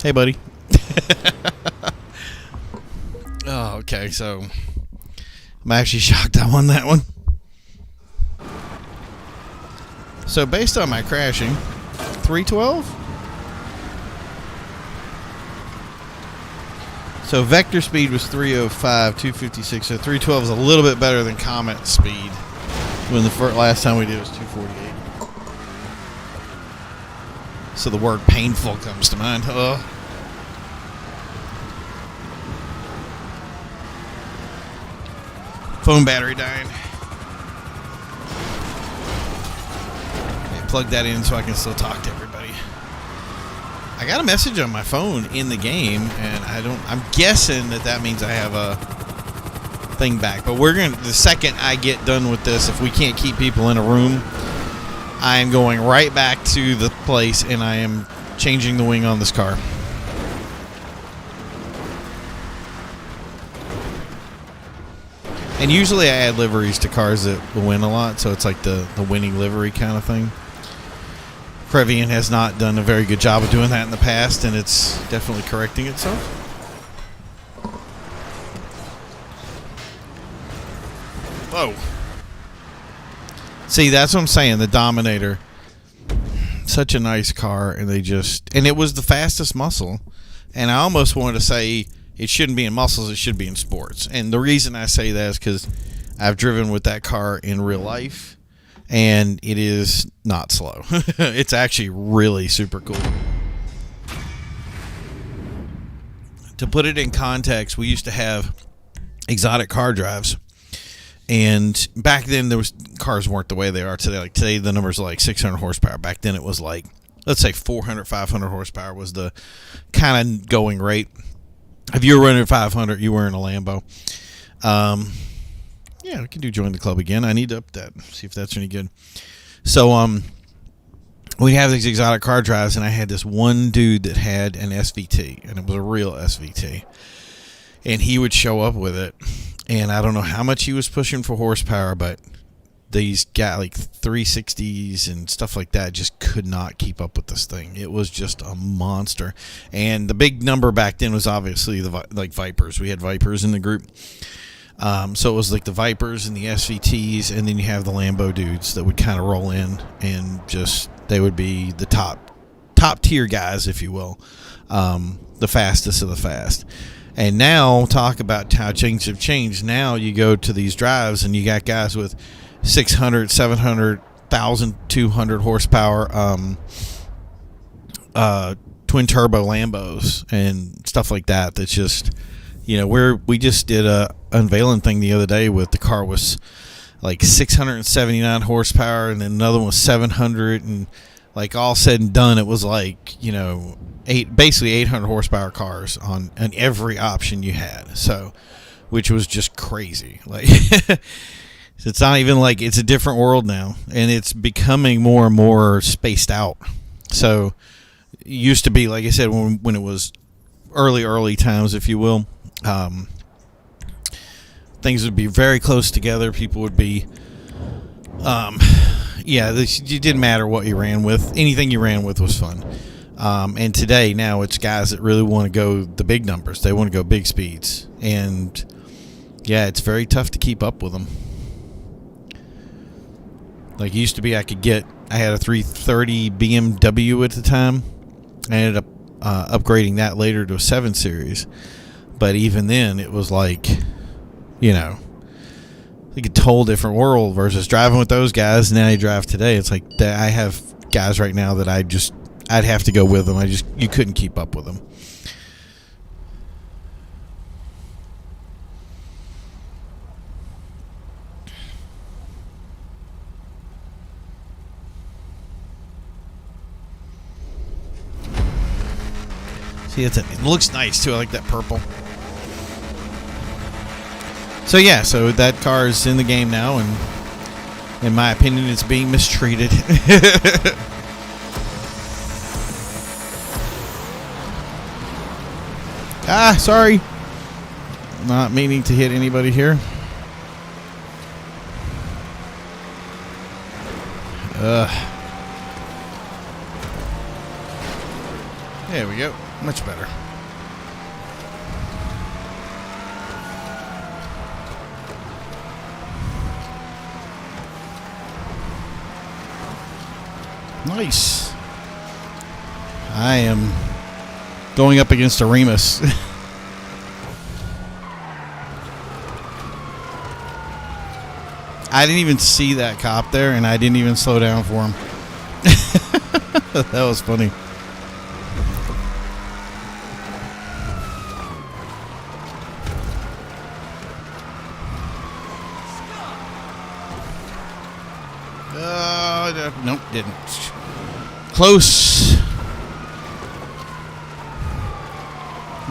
hey buddy. Oh, okay, so I'm actually shocked I won that one. So based on my crashing, 312? So vector speed was 305, 256, so 312 is a little bit better than Comet speed. When the last time we did was 248. So the word painful comes to mind. Ugh. Phone battery dying. plug that in so I can still talk to everybody. I got a message on my phone in the game, and I'm guessing that means I have a thing back. But the second I get done with this, if we can't keep people in a room, I am going right back to the place, and I am changing the wing on this car. And usually I add liveries to cars that win a lot, so it's like the winning livery kind of thing. Previan has not done a very good job of doing that in the past, and it's definitely correcting itself. Whoa. See, that's what I'm saying, the Dominator. Such a nice car, and it was the fastest muscle. And I almost wanted to say it shouldn't be in muscles, it should be in sports. And the reason I say that is because I've driven with that car in real life. And it is not slow. It's actually really super cool. To put it in context, we used to have exotic car drives. And back then, cars weren't the way they are today. Like today, the numbers are like 600 horsepower. Back then, it was like, let's say 400, 500 horsepower was the kind of going rate. If you were running 500, you were in a Lambo. Yeah, we can do join the club again. I need to up that, see if that's any good. So, we have these exotic car drives, and I had this one dude that had an SVT, and it was a real SVT. And he would show up with it, and I don't know how much he was pushing for horsepower, but these got like 360s and stuff like that just could not keep up with this thing. It was just a monster. And the big number back then was obviously the Vipers. We had Vipers in the group. So it was like the Vipers and the SVTs, and then you have the Lambo dudes that would kind of roll in, and they would be the top tier guys, if you will, the fastest of the fast. And now, talk about how things have changed. Now you go to these drives, and you got guys with 600, 700, 1,200 horsepower twin turbo Lambos and stuff like that. That's just, we just did a unveiling thing the other day with the car was like 679 horsepower, and then another one was 700, and like all said and done, it was like, basically 800 horsepower cars on every option you had. So, which was just crazy. Like, it's not even like it's a different world now, and it's becoming more and more spaced out. So, it used to be, like I said, when it was early times, if you will, things would be very close together. People would be, it didn't matter what you ran with. Anything you ran with was fun. And today, now, it's guys that really want to go the big numbers. They want to go big speeds. And, yeah, it's very tough to keep up with them. Like, it used to be I had a 330 BMW at the time. I ended up upgrading that later to a 7 Series. But even then, it was like, like a whole different world versus driving with those guys. Now you drive today. It's like I have guys right now that I'd have to go with them. You couldn't keep up with them. See, it looks nice too. I like that purple. So yeah, so that car is in the game now, and in my opinion, it's being mistreated. Sorry. Not meaning to hit anybody here. There we go. Much better. Nice. I am going up against a Remus. I didn't even see that cop there, and I didn't even slow down for him. That was funny. Nope, didn't. Close.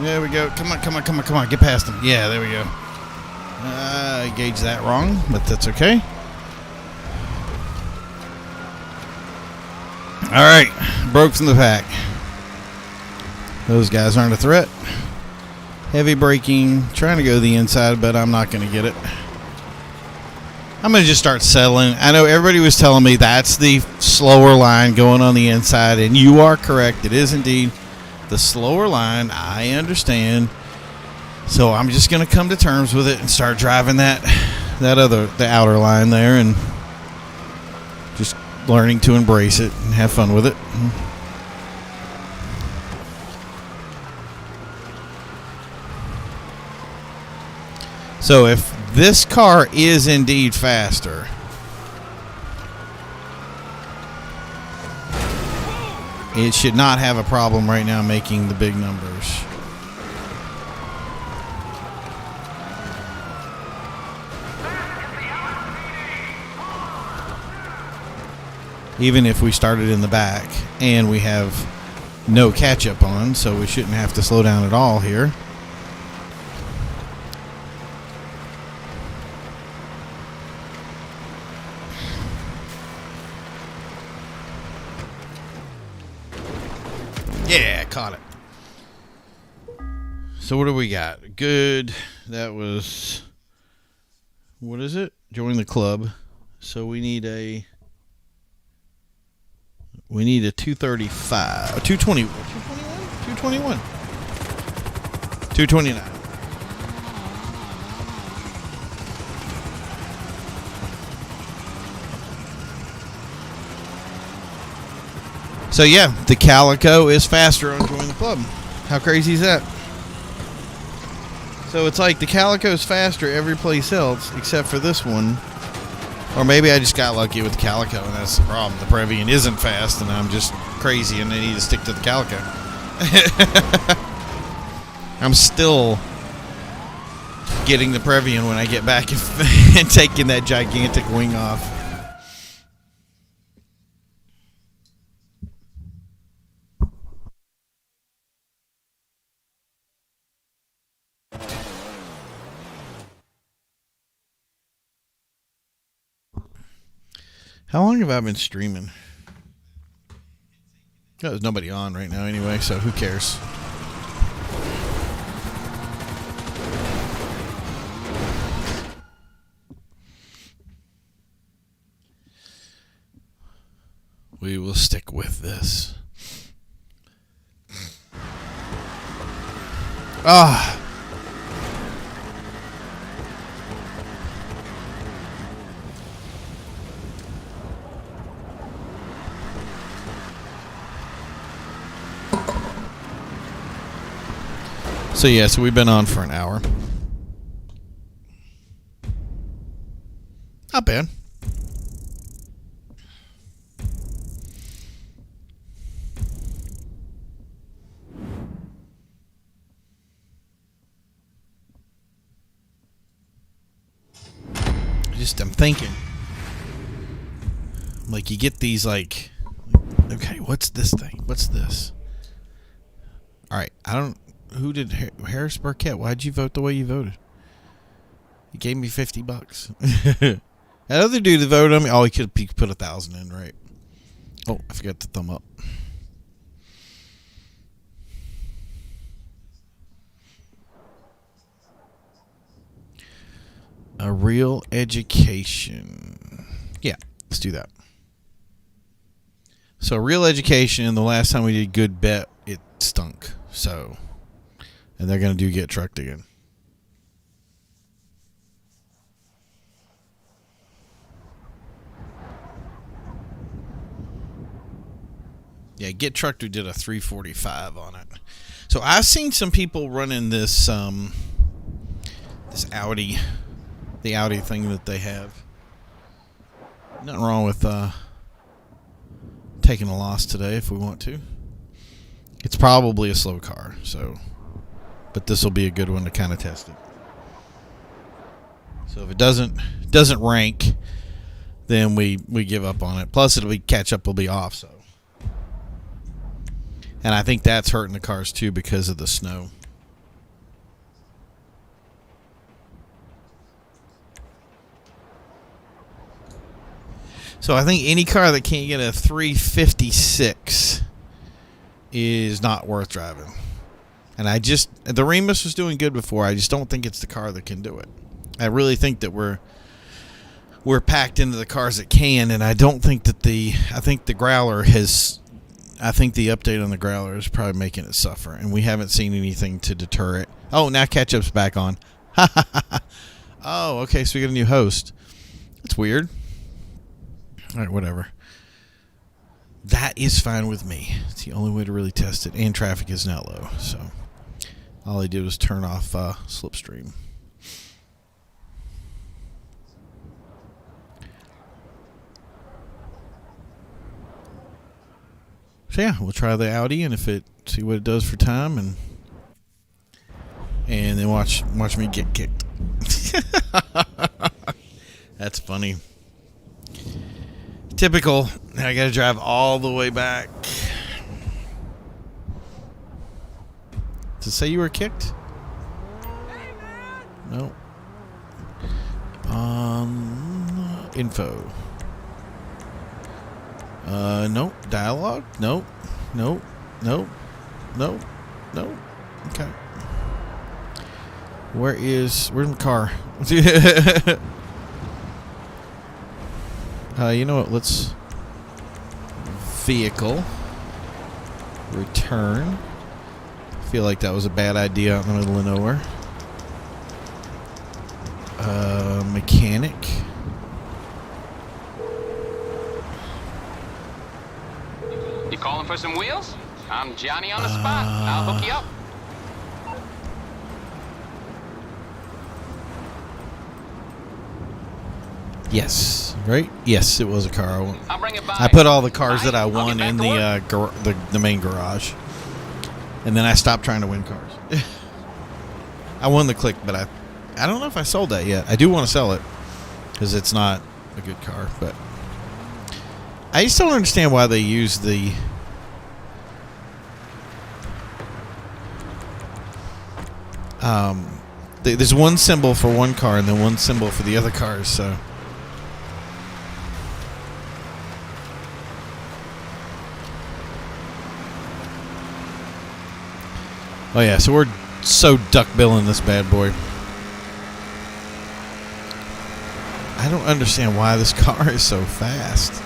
There we go. Come on, come on, come on, come on. Get past him. Yeah, there we go. I gauged that wrong, but that's okay. All right, broke from the pack. Those guys aren't a threat. Heavy braking, trying to go the inside, but I'm not going to get it. I'm going to just start settling. I know everybody was telling me that's the slower line going on the inside, and you are correct. It is indeed the slower line. I understand. So I'm just going to come to terms with it and start driving the outer line there, and just learning to embrace it and have fun with it. So if this car is indeed faster, it should not have a problem right now making the big numbers. Even if we started in the back, and we have no catch-up on, so we shouldn't have to slow down at all here. Yeah, caught it. So what do we got? Good. That was, what is it? Join the club. So we need a 235, 220, 221, 229. So yeah, the Calico is faster on Join the Club. How crazy is that? So it's like the Calico is faster every place else except for this one. Or maybe I just got lucky with the Calico, and that's the problem. The Previan isn't fast, and I'm just crazy, and I need to stick to the Calico. I'm still getting the Previan when I get back and taking that gigantic wing off. How long have I been streaming? Oh, there's nobody on right now anyway, so who cares? We will stick with this. Ah. So yeah, so we've been on for an hour. Not bad. I'm thinking. Like, you get these, like, okay, what's this thing? What's this? All right, who did Harris Burkett? Why'd you vote the way you voted? He gave me $50. That other dude that voted on me, he could put 1,000 in, right? Oh, I forgot to thumb up. A real education. Yeah, let's do that. So, real education, the last time we did good bet, it stunk. So, and they're going to get trucked again. Yeah, get trucked who did a 345 on it. So, I've seen some people running this this Audi, the Audi thing that they have. Nothing wrong with taking a loss today if we want to. It's probably a slow car, so, but this will be a good one to kind of test it. So if it doesn't rank, then we give up on it. Plus, it'll be catch up will be off. So, and I think that's hurting the cars too because of the snow. So I think any car that can't get a 356 is not worth driving. And the Remus was doing good before. I just don't think it's the car that can do it. I really think that we're packed into the cars that can, and I don't think that I think the update on the Growler is probably making it suffer, and we haven't seen anything to deter it. Oh, now catch-up's back on. Oh, okay, so we got a new host. That's weird. All right, whatever. That is fine with me. It's the only way to really test it, and traffic is now low, so all I did was turn off Slipstream. So yeah, we'll try the Audi, and see what it does for time, and then watch me get kicked. That's funny. Typical. I got to drive all the way back. Does it say you were kicked? No. Info. Nope. Dialogue? Nope. Nope. Nope. Nope. Nope. Okay. Where's my car? You know what? Let's vehicle return. I feel like that was a bad idea out in the middle of nowhere. Mechanic. You calling for some wheels? I'm Johnny on the spot. I'll hook you up. Yes, right? Yes, it was a car I won. I'll bring it by. I put all the cars that I won get in back the main garage, and then I stopped trying to win cars. I won the click, but I don't know if I sold that yet. I do want to sell it because it's not a good car, but I just don't understand why they use the there's one symbol for one car and then one symbol for the other cars, so. Oh yeah, so we're so duck-billing this bad boy. I don't understand why this car is so fast.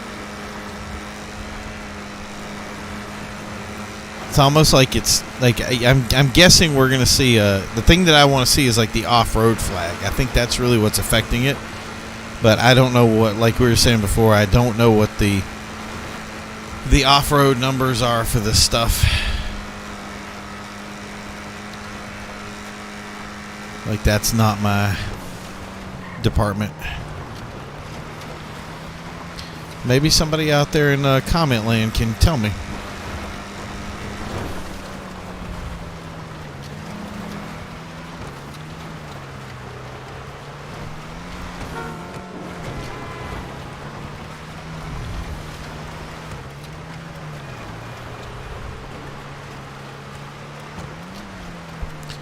It's almost like I'm guessing we're gonna see the thing that I want to see is like the off-road flag. I think that's really what's affecting it, but I don't know what. Like we were saying before, I don't know what the off-road numbers are for this stuff. Like that's not my department. Maybe somebody out there in comment land can tell me.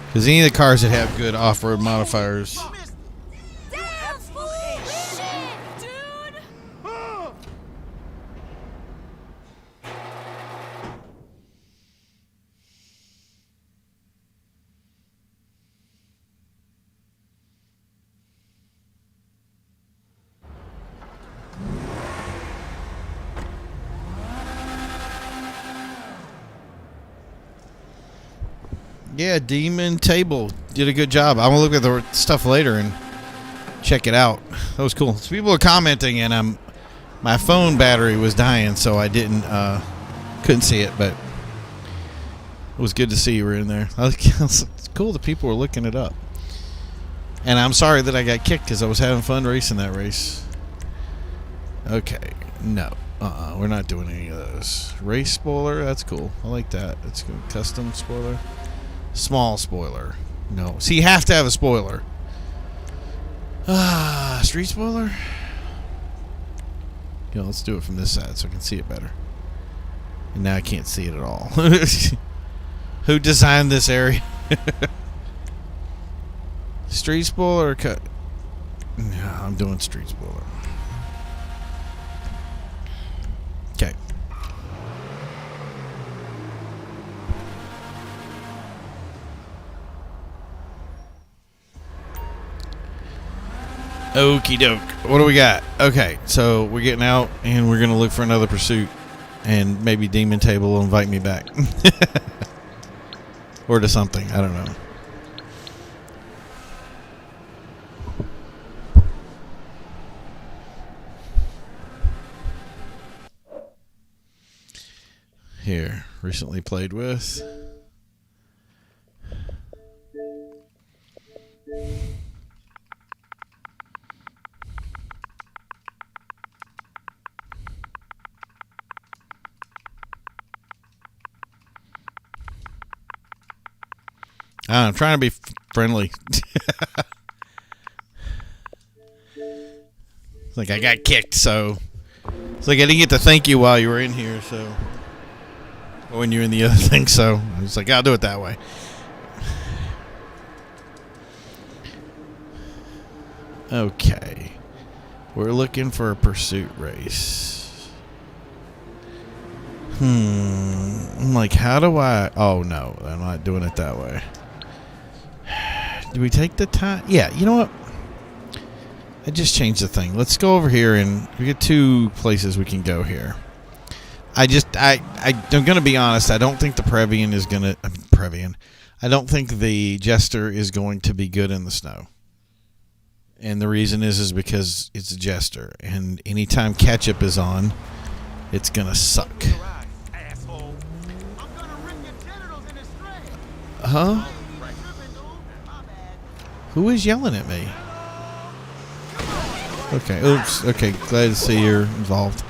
Because any of the cars that have good off-road modifiers. Damn fool! Shit, dude! Yeah, Demon Table did a good job. I'm gonna look at the stuff later and check it out. That was cool. So people are commenting, and my phone battery was dying, so I couldn't see it, but it was good to see you were in there. It's cool that people were looking it up. And I'm sorry that I got kicked because I was having fun racing that race. Okay, no, we're not doing any of those. Race spoiler, that's cool. I like that. That's good. Custom spoiler. Small spoiler. No. So you have to have a spoiler. Street spoiler? You know, let's do it from this side so I can see it better. And now I can't see it at all. Who designed this area? Street spoiler or cut? No, I'm doing street spoiler. Okay. Okie doke. What do we got? Okay, so we're getting out and we're going to look for another pursuit. And maybe Demon Table will invite me back. Or to something. I don't know. Here. Recently played with. I'm trying to be friendly. It's like I got kicked, so it's like I didn't get to thank you while you were in here, so when you're in the other thing, so I was like, I'll do it that way. Okay, we're looking for a pursuit race. I'm like, how do I? Oh no, I'm not doing it that way. Do we take the time? Yeah, you know what? I just changed the thing. Let's go over here, and we get 2 places we can go here. I'm going to be honest. I don't think the Previan is going to... Previan. I don't think the Jester is going to be good in the snow. And the reason is because it's a Jester. And anytime ketchup is on, it's going to suck. Huh? Who is yelling at me? Okay. Oops. Okay. Glad to see you're involved.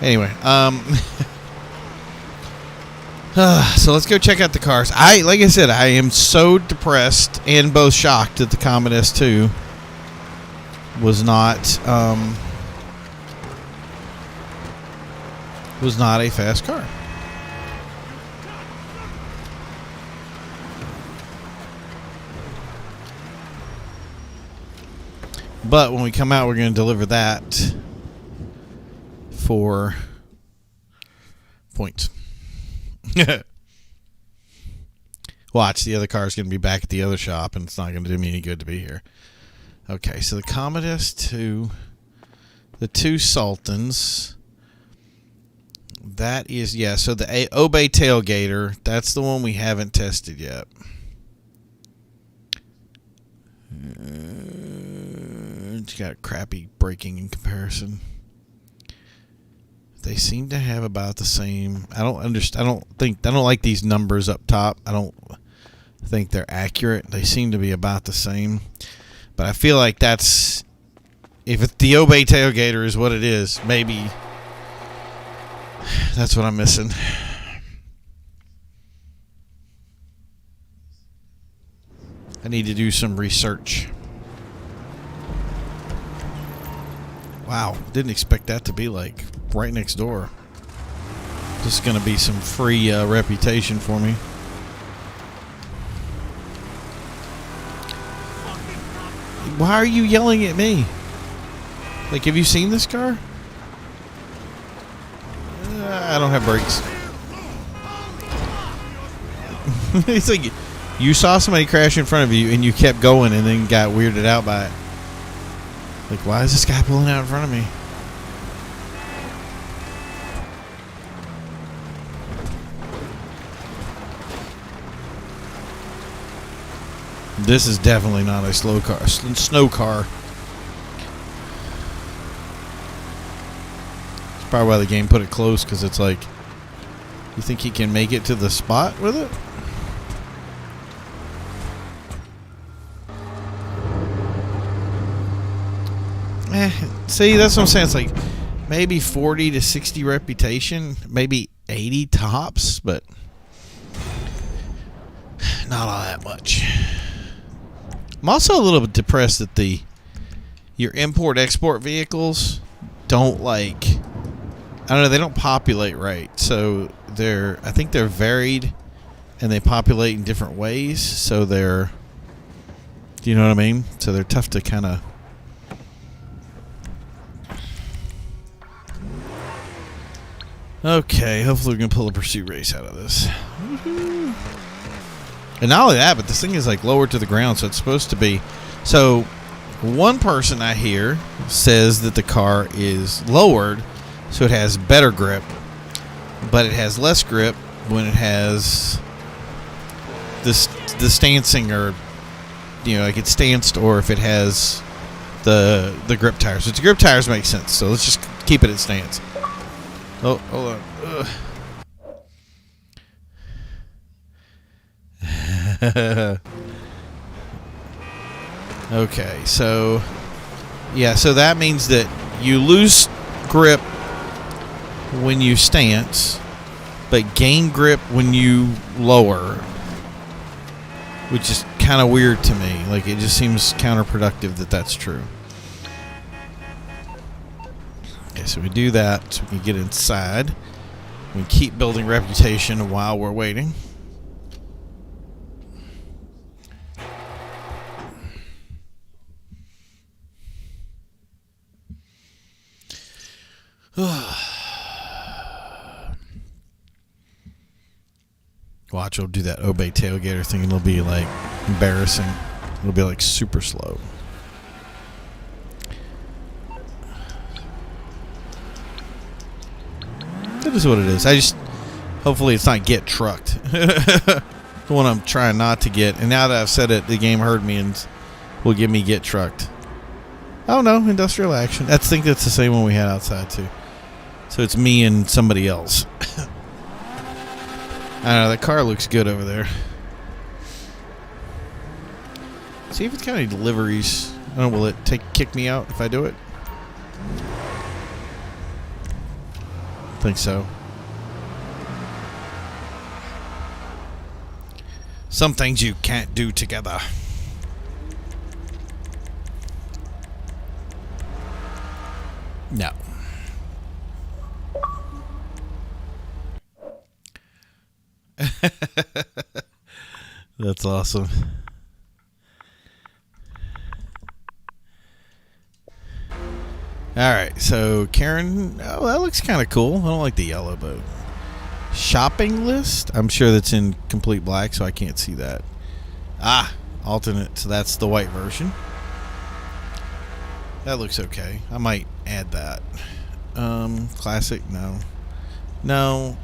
Anyway, so let's go check out the cars. Like I said, I am so depressed and both shocked that the Comet S2 was not a fast car. But when we come out, we're going to deliver that for points. Watch, the other car's going to be back at the other shop, and it's not going to do me any good to be here. Okay, so the Comet S2, the 2 Sultans. That is, yeah, so the Obey Tailgater, that's the one we haven't tested yet. It's got crappy braking in comparison. They seem to have about the same. I don't like these numbers up top. I don't think they're accurate. They seem to be about the same. But I feel like if the Obey Tailgater is what it is, maybe that's what I'm missing. I need to do some research. Wow, didn't expect that to be like right next door. This is going to be some free reputation for me. Why are you yelling at me? Like, have you seen this car? I don't have brakes. It's like you saw somebody crash in front of you and you kept going and then got weirded out by it. Like, why is this guy pulling out in front of me? This is definitely not a snow car. It's probably why the game put it close, because it's like, you think he can make it to the spot with it? See, that's what I'm saying. It's like maybe 40 to 60 reputation, maybe 80 tops, but not all that much. I'm also a little bit depressed that your import-export vehicles don't, like, I don't know, they don't populate right. So I think they're varied and they populate in different ways. So do you know what I mean? So they're tough to kind of. Okay, hopefully we can pull a pursuit race out of this. Woo-hoo. And not only that, but this thing is like lower to the ground, so it's supposed to be. So one person I hear says that the car is lowered, so it has better grip, but it has less grip when it has the stancing, or like it's stanced, or if it has the grip tires. So its grip tires make sense. So let's just keep it at stance. Oh, hold on. Okay, so so that means that you lose grip when you stance, but gain grip when you lower, which is kind of weird to me. Like, it just seems counterproductive that that's true. Okay, so we do that so we can get inside. We keep building reputation while we're waiting. Watch, I'll do that obey tailgater thing, and it'll be like embarrassing. It'll be like super slow. That is what it is. Hopefully it's not get trucked. The one I'm trying not to get. And now that I've said it, the game heard me and will give me get trucked. Oh no, industrial action. I think that's the same one we had outside too. So it's me and somebody else. I don't know, that car looks good over there. See if it's got any deliveries. I don't know, will it kick me out if I do it? I think so. Some things you can't do together. No. That's awesome. Alright, so Karen, oh, that looks kind of cool. I don't like the yellow boat. Shopping list? I'm sure that's in complete black, so I can't see that. Ah, alternate, so that's the white version. That looks okay. I might add that. Classic, no. No.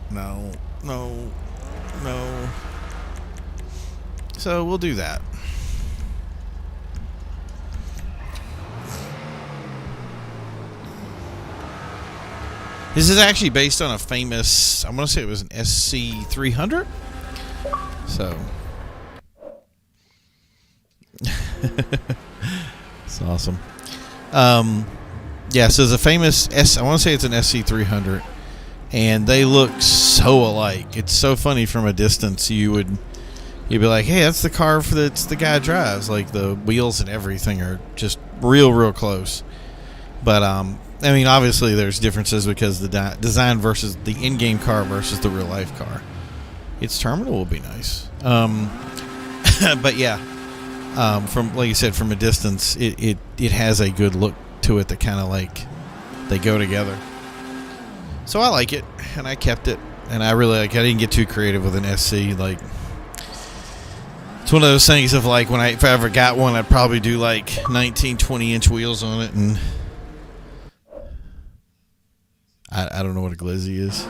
So we'll do that. This is actually based on a famous, I want to say it was an SC300. So. It's awesome. Yeah, so it's a famous I want to say it's an SC300. And they look so alike. It's so funny from a distance. You'd be like, hey, that's the car that's the guy drives. Like, the wheels and everything are just real close. But, I mean, obviously there's differences because the design versus the in-game car versus the real-life car. Its terminal will be nice. But, yeah, from like you said, from a distance, it has a good look to it that kind of, like, they go together. So I like it, and I kept it, and I really like it. I didn't get too creative with an SC. Like, it's one of those things of, like, if I ever got one, I'd probably do, like, 19-20-inch wheels on it, and I don't know what a glizzy is.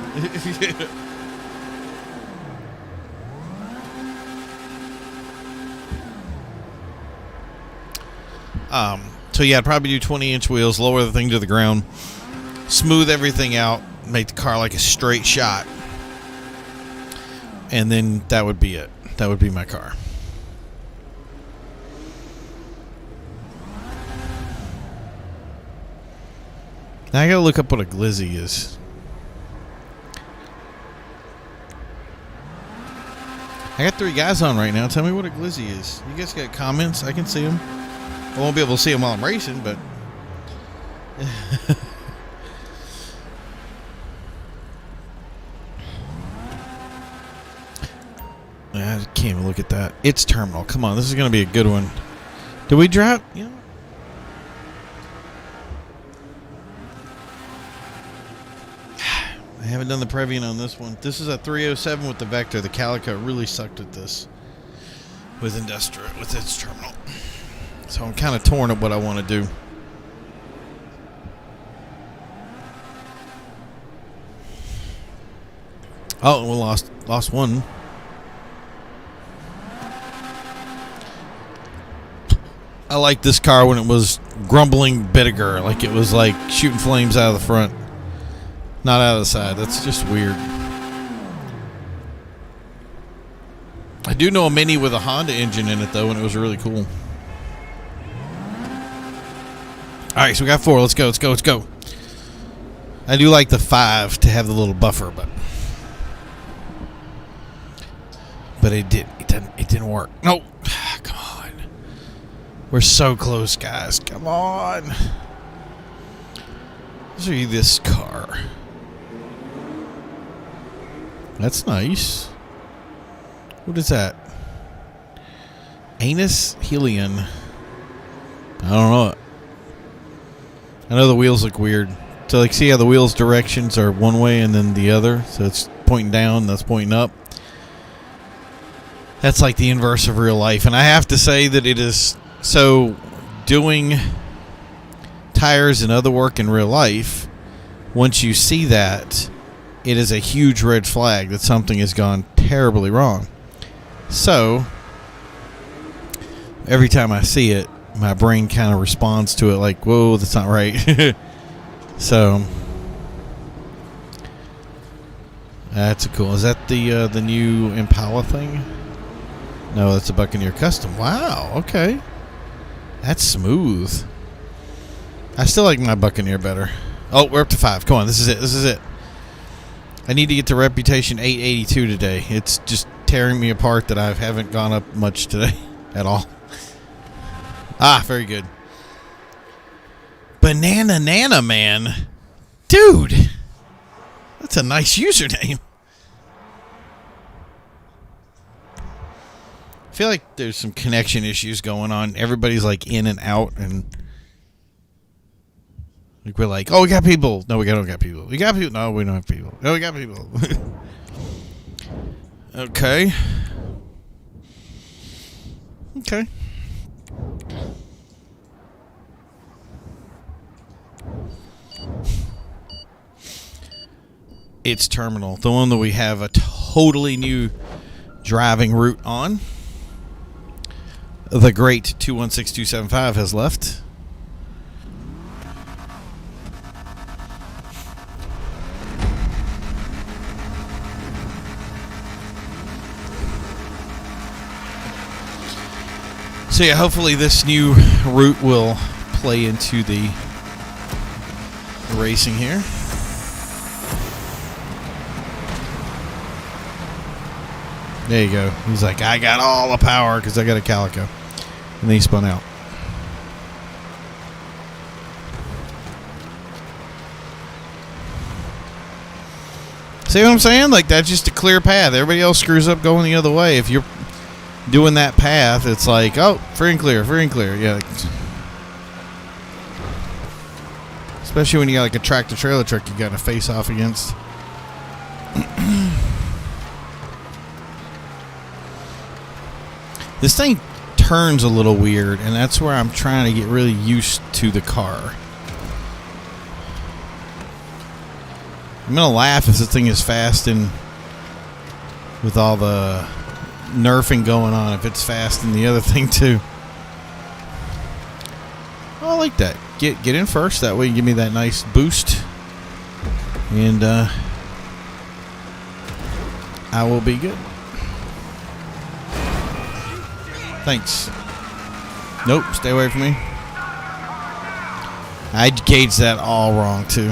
So, yeah, I'd probably do 20-inch wheels, lower the thing to the ground, smooth everything out, make the car like a straight shot, and then that would be it. That would be my car. Now I gotta look up what a glizzy is. I got 3 guys on right now. Tell me what a glizzy is. You guys got comments? I can see them. I won't be able to see them while I'm racing, but I can't even look at that. It's terminal. Come on, this is going to be a good one. Do we drive? You know, I haven't done the Previan on this one. This is a 307 with the Vector. The Calico really sucked at this with industrial, with its terminal. So I'm kind of torn at what I want to do. Oh, we lost one. I like this car when it was grumbling Bittiger, like it was like shooting flames out of the front, not out of the side. That's just weird. I do know a Mini with a Honda engine in it though, and it was really cool. All right, so we got 4. Let's go. Let's go. Let's go. I do like the 5 to have the little buffer, but it didn't work. No, come on. We're so close, guys. Come on. Let's see this car. That's nice. What is that? Anus Helion. I don't know. I know the wheels look weird. So, like, see how the wheels' directions are one way and then the other? So it's pointing down, that's pointing up. That's like the inverse of real life. And I have to say that it is... So, doing tires and other work in real life, once you see that, it is a huge red flag that something has gone terribly wrong. So, every time I see it, my brain kind of responds to it like, whoa, that's not right. So, that's cool. Is that the new Impala thing? No, that's a Buccaneer Custom. Wow, okay. That's smooth. I still like my Buccaneer better. Oh, we're up to 5. Come on, this is it. This is it. I need to get to Reputation 882 today. It's just tearing me apart that I haven't gone up much today at all. Ah, very good. Banana Nana Man. Dude. That's a nice username. I feel like there's some connection issues going on. Everybody's like in and out, and like we're like, oh, we got people. No, we don't got people. We got people. No, we don't have people. No, we got people. Okay. Okay. It's terminal, the one that we have a totally new driving route on. The great 216275 has left. So yeah, hopefully this new route will play into the racing here. There you go. He's like, I got all the power because I got a Calico. And then he spun out. See what I'm saying? Like, that's just a clear path. Everybody else screws up going the other way. If you're doing that path, it's like, oh, free and clear, free and clear. Yeah. Especially when you got like a tractor trailer truck you got to face off against. This thing turns a little weird, and that's where I'm trying to get really used to the car. I'm going to laugh if this thing is fast and with all the nerfing going on, if it's fast in the other thing too. Oh, I like that. Get in first, that way you give me that nice boost. And I will be good. Thanks. Nope, stay away from me. I gauged that all wrong too.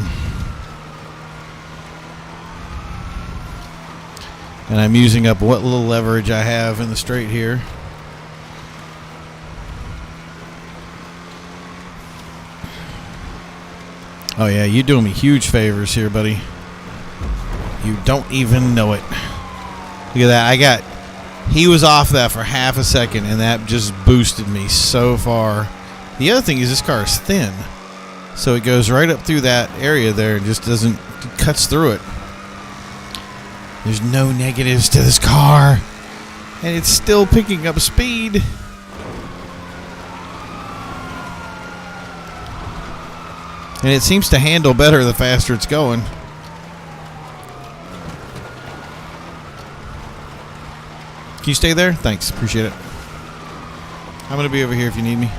And I'm using up what little leverage I have in the straight here. Oh yeah, you're doing me huge favors here, buddy. You don't even know it. Look at that. I got He was off that for half a second, and that just boosted me so far. The other thing is this car is thin, so it goes right up through that area there and just cuts through it. There's no negatives to this car, and it's still picking up speed. And it seems to handle better the faster it's going. Can you stay there? Thanks. Appreciate it. I'm going to be over here if you need me.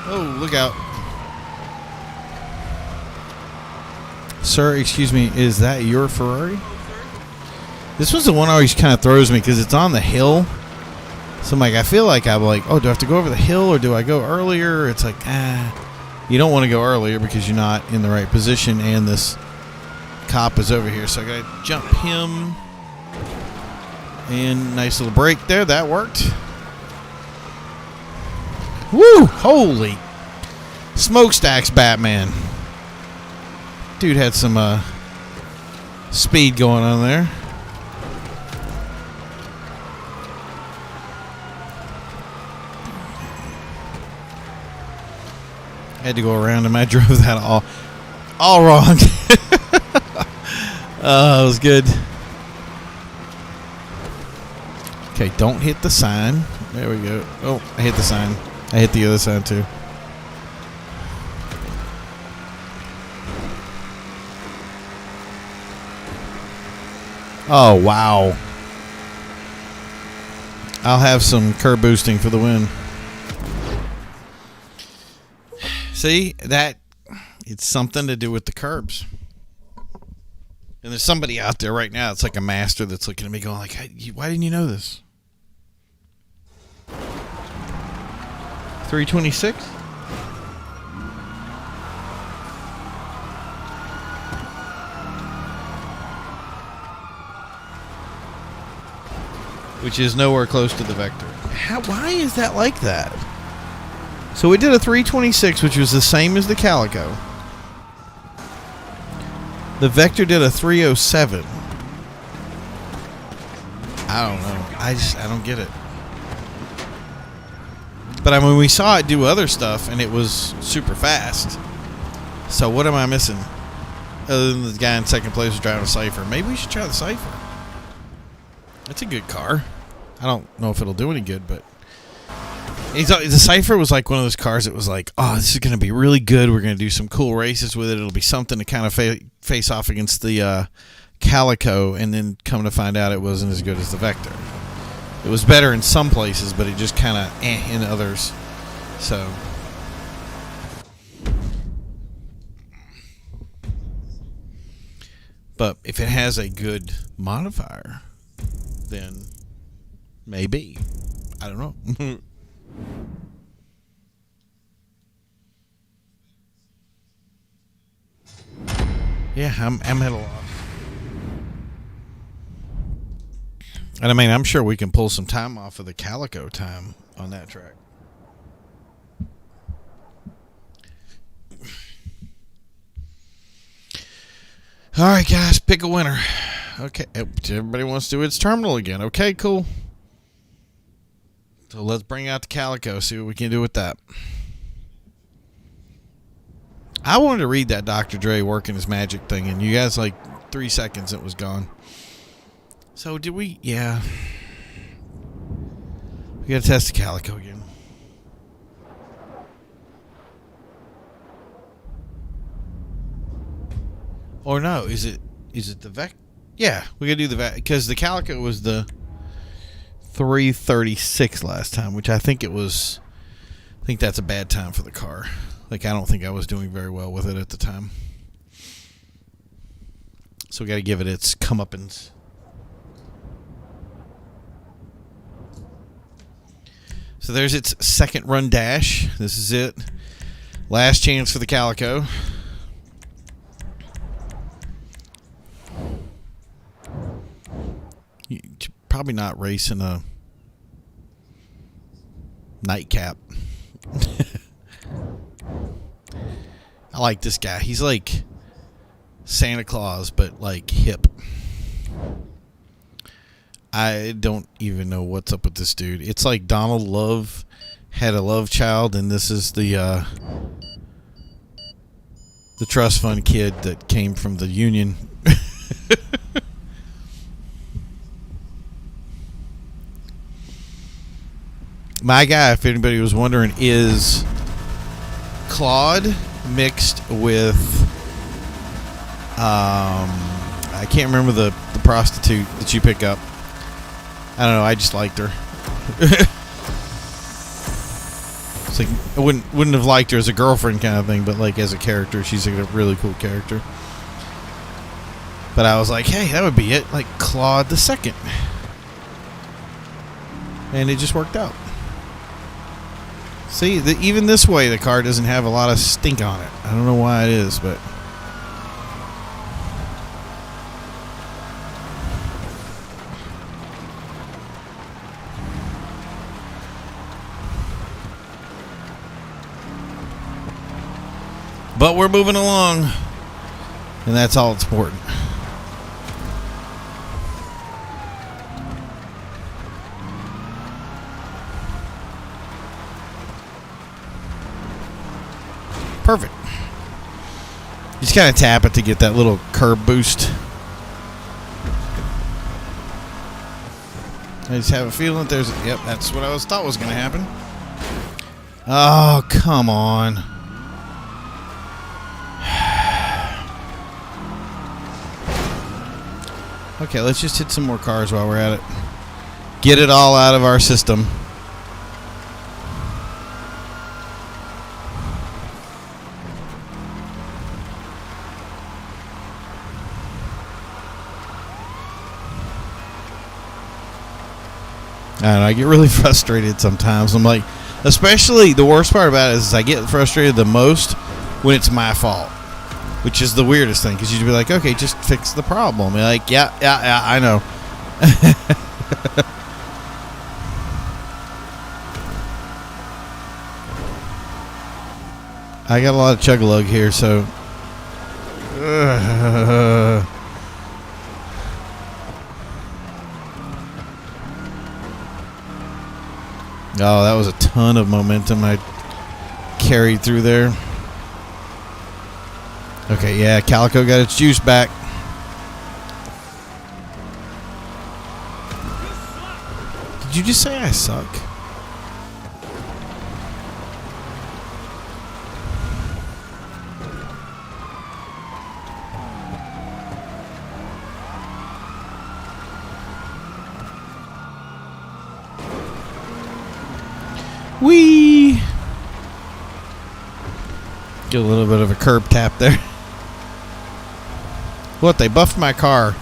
Oh, look out. Sir, excuse me, is that your Ferrari? This one's the one that always kind of throws me because it's on the hill. So I'm like, I feel like I'm like, oh, do I have to go over the hill or do I go earlier? It's like, you don't want to go earlier because you're not in the right position and this cop is over here. So I got to jump him. And nice little break there. That worked. Woo! Holy smokestacks, Batman. Dude had some speed going on there. Had to go around him. I drove that all wrong. It was good. Okay, don't hit the sign. There we go. Oh, I hit the sign. I hit the other sign too. Oh, wow. I'll have some curb boosting for the win. See, that it's something to do with the curbs. And there's somebody out there right now. It's like a master that's looking at me going like, hey, why didn't you know this? 326? Which is nowhere close to the Vector. Why is that like that? So we did a 326, which was the same as the Calico. The Vector did a 307. I don't know. I don't get it. But I mean, we saw it do other stuff, and it was super fast. So what am I missing? Other than the guy in second place was driving a Cypher. Maybe we should try the Cypher. That's a good car. I don't know if it'll do any good, but... The Cypher was like one of those cars that was like, oh, this is going to be really good. We're going to do some cool races with it. It'll be something to kind of face off against the Calico, and then come to find out it wasn't as good as the Vector. It was better in some places, but it just kind of in others. So... But if it has a good modifier, then maybe. I don't know. Yeah, I'm at a loss. And I mean, I'm sure we can pull some time off of the Calico time on that track. All right, guys, pick a winner. Okay, everybody wants to do its terminal again. Okay, cool. So let's bring out the Calico, see what we can do with that. I wanted to read that Dr. Dre working his magic thing, and you guys, like, 3 seconds, it was gone. So did we? Yeah. We got to test the Calico again. Or no, is it the Vec? Yeah, we got to do the Vec, because the Calico was the 336 last time, which I think it was. I think that's a bad time for the car. Like, I don't think I was doing very well with it at the time. So we got to give it its comeuppance. So there's its second run dash. This is it. Last chance for the Calico. You're probably not racing a nightcap. I like this guy. He's like Santa Claus, but like hip. I don't even know what's up with this dude. It's like Donald Love had a love child, and this is the trust fund kid that came from the union. My guy, if anybody was wondering, is Claude mixed with I can't remember the prostitute that you pick up. I don't know, I just liked her. It's like I wouldn't have liked her as a girlfriend kind of thing, but like as a character, she's like a really cool character. But I was like, hey, that would be it, like Claude the Second, and it just worked out. See, even this way, the car doesn't have a lot of stink on it. I don't know why it is, but we're moving along, and that's all that's important. Perfect. You just kind of tap it to get that little curb boost. I just have a feeling that there's... Yep, that's what I thought was going to happen. Oh, come on. Okay, let's just hit some more cars while we're at it. Get it all out of our system. And I get really frustrated sometimes. I'm like, especially the worst part about it is I get frustrated the most when it's my fault, which is the weirdest thing, because you'd be like, okay, just fix the problem. You're like, yeah, I know. I got a lot of chug-a-lug here, so... Oh, that was a ton of momentum I carried through there. Okay, yeah, Calico got its juice back. Did you just say I suck? Whee! Get a little bit of a curb tap there. What, they buffed my car.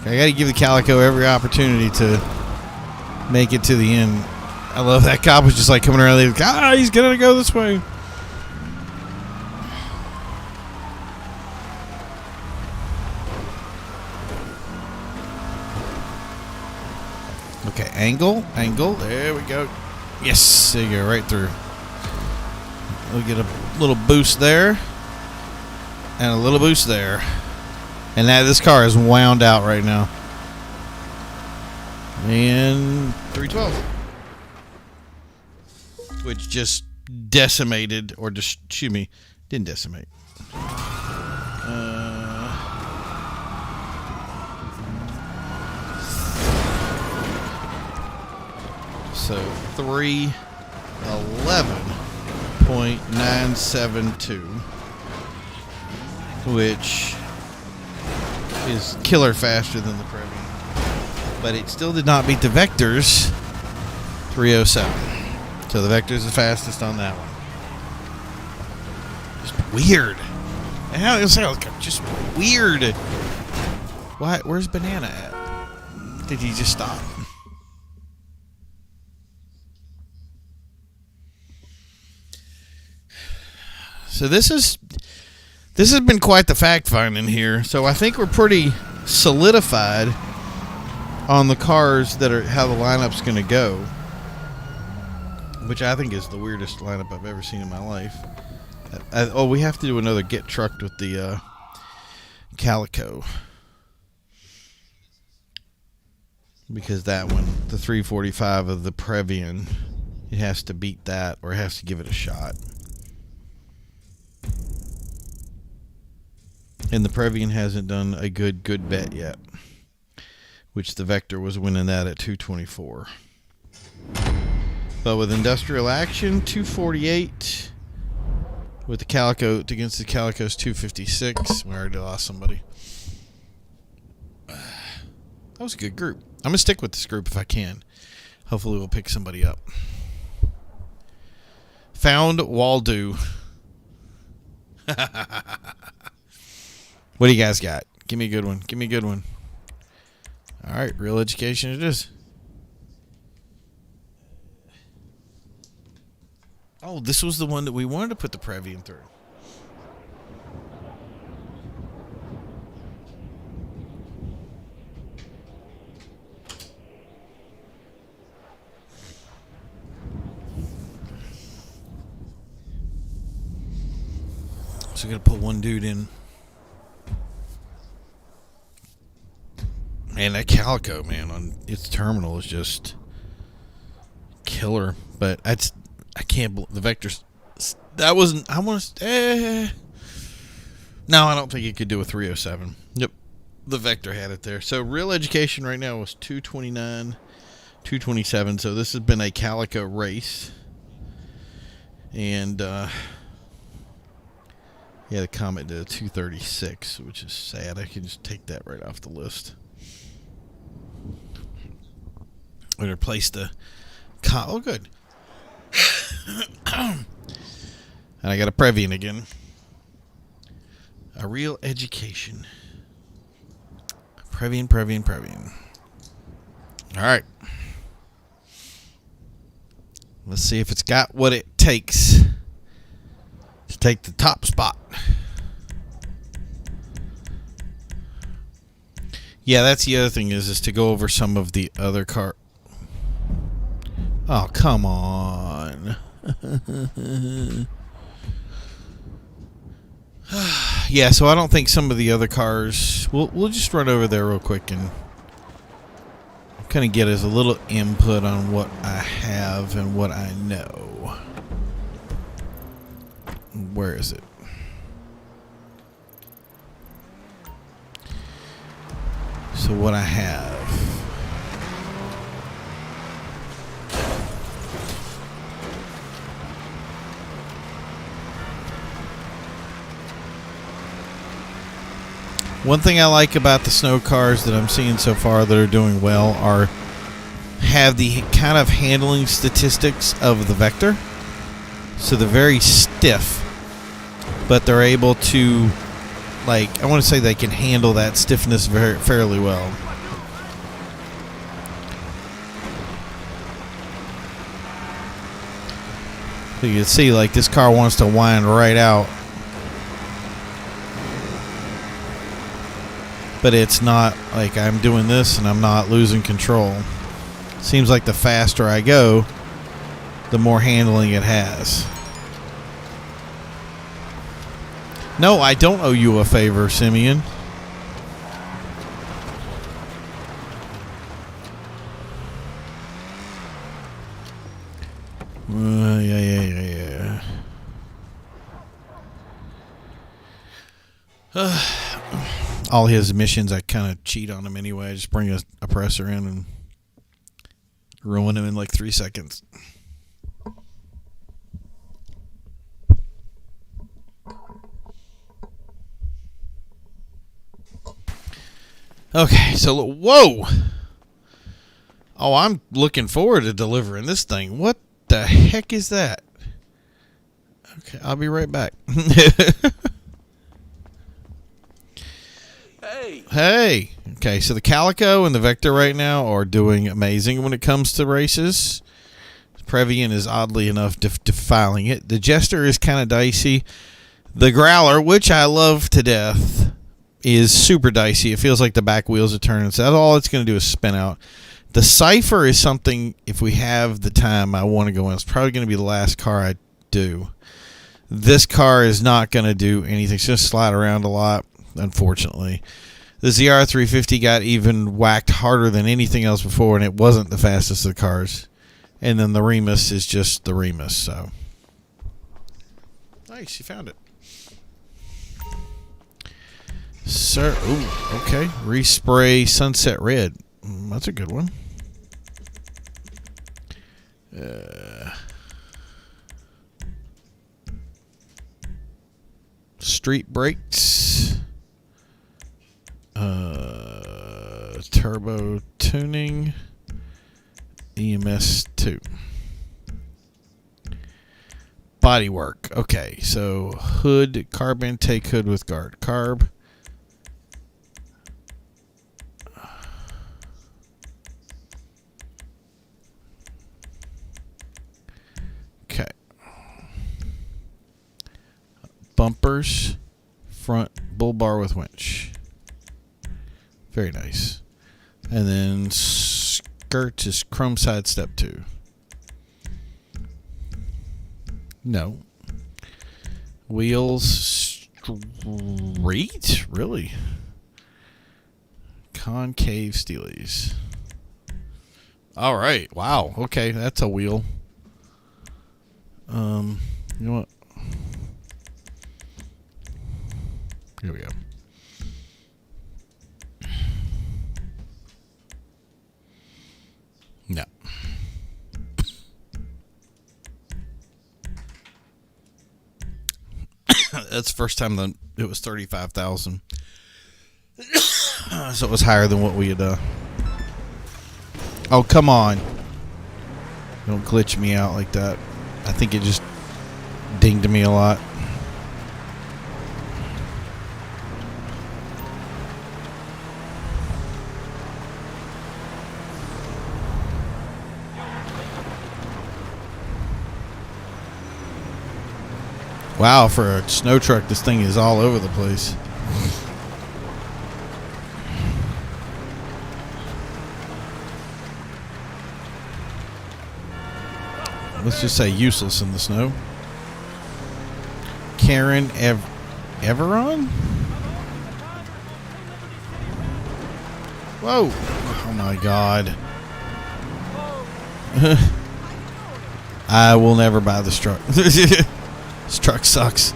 I gotta give the Calico every opportunity to make it to the end. I love that cop was just like coming around there. He's gonna go this way. Okay, angle. There we go. Yes, there you go, right through. We'll get a little boost there. And a little boost there. And now this car is wound out right now. And 312. Which just decimated, or just, excuse me, didn't decimate. So 311.972, which is killer faster than the Previan, but it still did not beat the Vector's 307. So the Vector's the fastest on that one. Just weird. And how is that? Just weird. Why? Where's Banana at? Did he just stop? So this has been quite the fact finding here. So I think we're pretty solidified on the cars that are how the lineup's going to go, which I think is the weirdest lineup I've ever seen in my life. We have to do another get trucked with the Calico. Because that one, the 345 of the Previan, it has to beat that or it has to give it a shot. And the Previan hasn't done a good bet yet, which the Vector was winning that at 224. But with industrial action, 248. With the Calico against the Calico's 256. We already lost somebody. That was a good group. I'm going to stick with this group if I can. Hopefully we'll pick somebody up. Found Waldo. What do you guys got? Give me a good one. Give me a good one. All right, real education it is. Oh, this was the one that we wanted to put the Previan through. So we're going to put one dude in. And that Calico, man, on its terminal is just killer. But I can't believe the Vector's. That wasn't. I want to. No, I don't think it could do a 307. Yep. The Vector had it there. So real education right now was 229, 227. So this has been a Calico race. And, yeah, the Comet did a 236, which is sad. I can just take that right off the list. We replaced the oh, good. And I got a Previan again. A real education. Previan. All right. Let's see if it's got what it takes to take the top spot. Yeah, that's the other thing is to go over some of the other car. Oh, come on. Yeah, so I don't think some of the other cars. We'll just run over there real quick and kind of get us a little input on what I have and what I know. Where is it? So what I have. One thing I like about the snow cars that I'm seeing so far that are doing well have the kind of handling statistics of the Vector. So they're very stiff, but they're able to, like, I want to say they can handle that stiffness fairly well. So you can see, like, this car wants to wind right out. But it's not like I'm doing this and I'm not losing control. Seems like the faster I go, the more handling it has. No, I don't owe you a favor, Simeon. Yeah. All his missions, I kind of cheat on him anyway. I just bring a oppressor in and ruin him in like 3 seconds. Okay, so whoa! Oh, I'm looking forward to delivering this thing. What the heck is that? Okay, I'll be right back. Hey. Okay, so the Calico and the Vector right now are doing amazing when it comes to races. Previan is oddly enough defiling it. The Jester is kind of dicey. The Growler, which I love to death, is super dicey. It feels like the back wheels are turning. So that's all it's going to do is spin out. The Cypher is something, if we have the time, I want to go in. It's probably going to be the last car I do. This car is not going to do anything. It's going to slide around a lot. unfortunately. The ZR350 got even whacked harder than anything else before, and it wasn't the fastest of the cars. And then the Remus is just the Remus, so. Nice, you found it. Sir, ooh, okay. Respray Sunset Red. That's a good one. Street brakes. Turbo tuning. EMS 2. Body work. Okay, so hood, carb intake hood with guard. Carb. Okay. Bumpers, front bull bar with winch. Very nice. And then skirt is chrome side step 2. No. Wheels straight? Really? Concave steelies. All right. Wow. Okay, that's a wheel. You know what? Here we go. No. That's the first time that it was 35,000. So it was higher than what we had. Oh, come on! Don't glitch me out like that. I think it just dinged me a lot. Wow, for a snow truck, this thing is all over the place. Let's just say useless in the snow. Karen Everon? Whoa. Oh my God. I will never buy this truck. This truck sucks.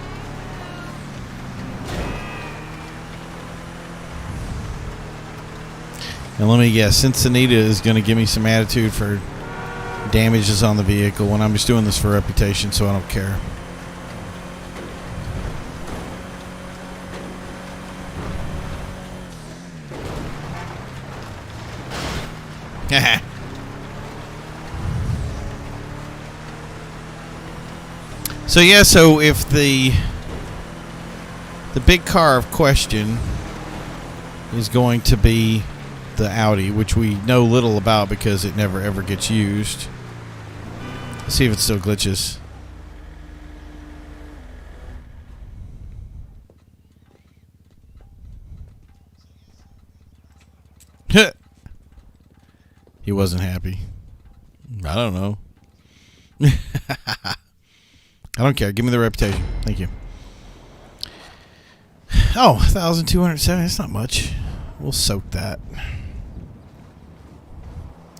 And let me guess, Cincinnati is going to give me some attitude for damages on the vehicle when I'm just doing this for reputation, so I don't care. So yeah, so if the big car of question is going to be the Audi, which we know little about because it never ever gets used. Let's see if it still glitches. He wasn't happy. I don't know. I don't care. Give me the reputation. Thank you. Oh, 1,270. That's not much. We'll soak that.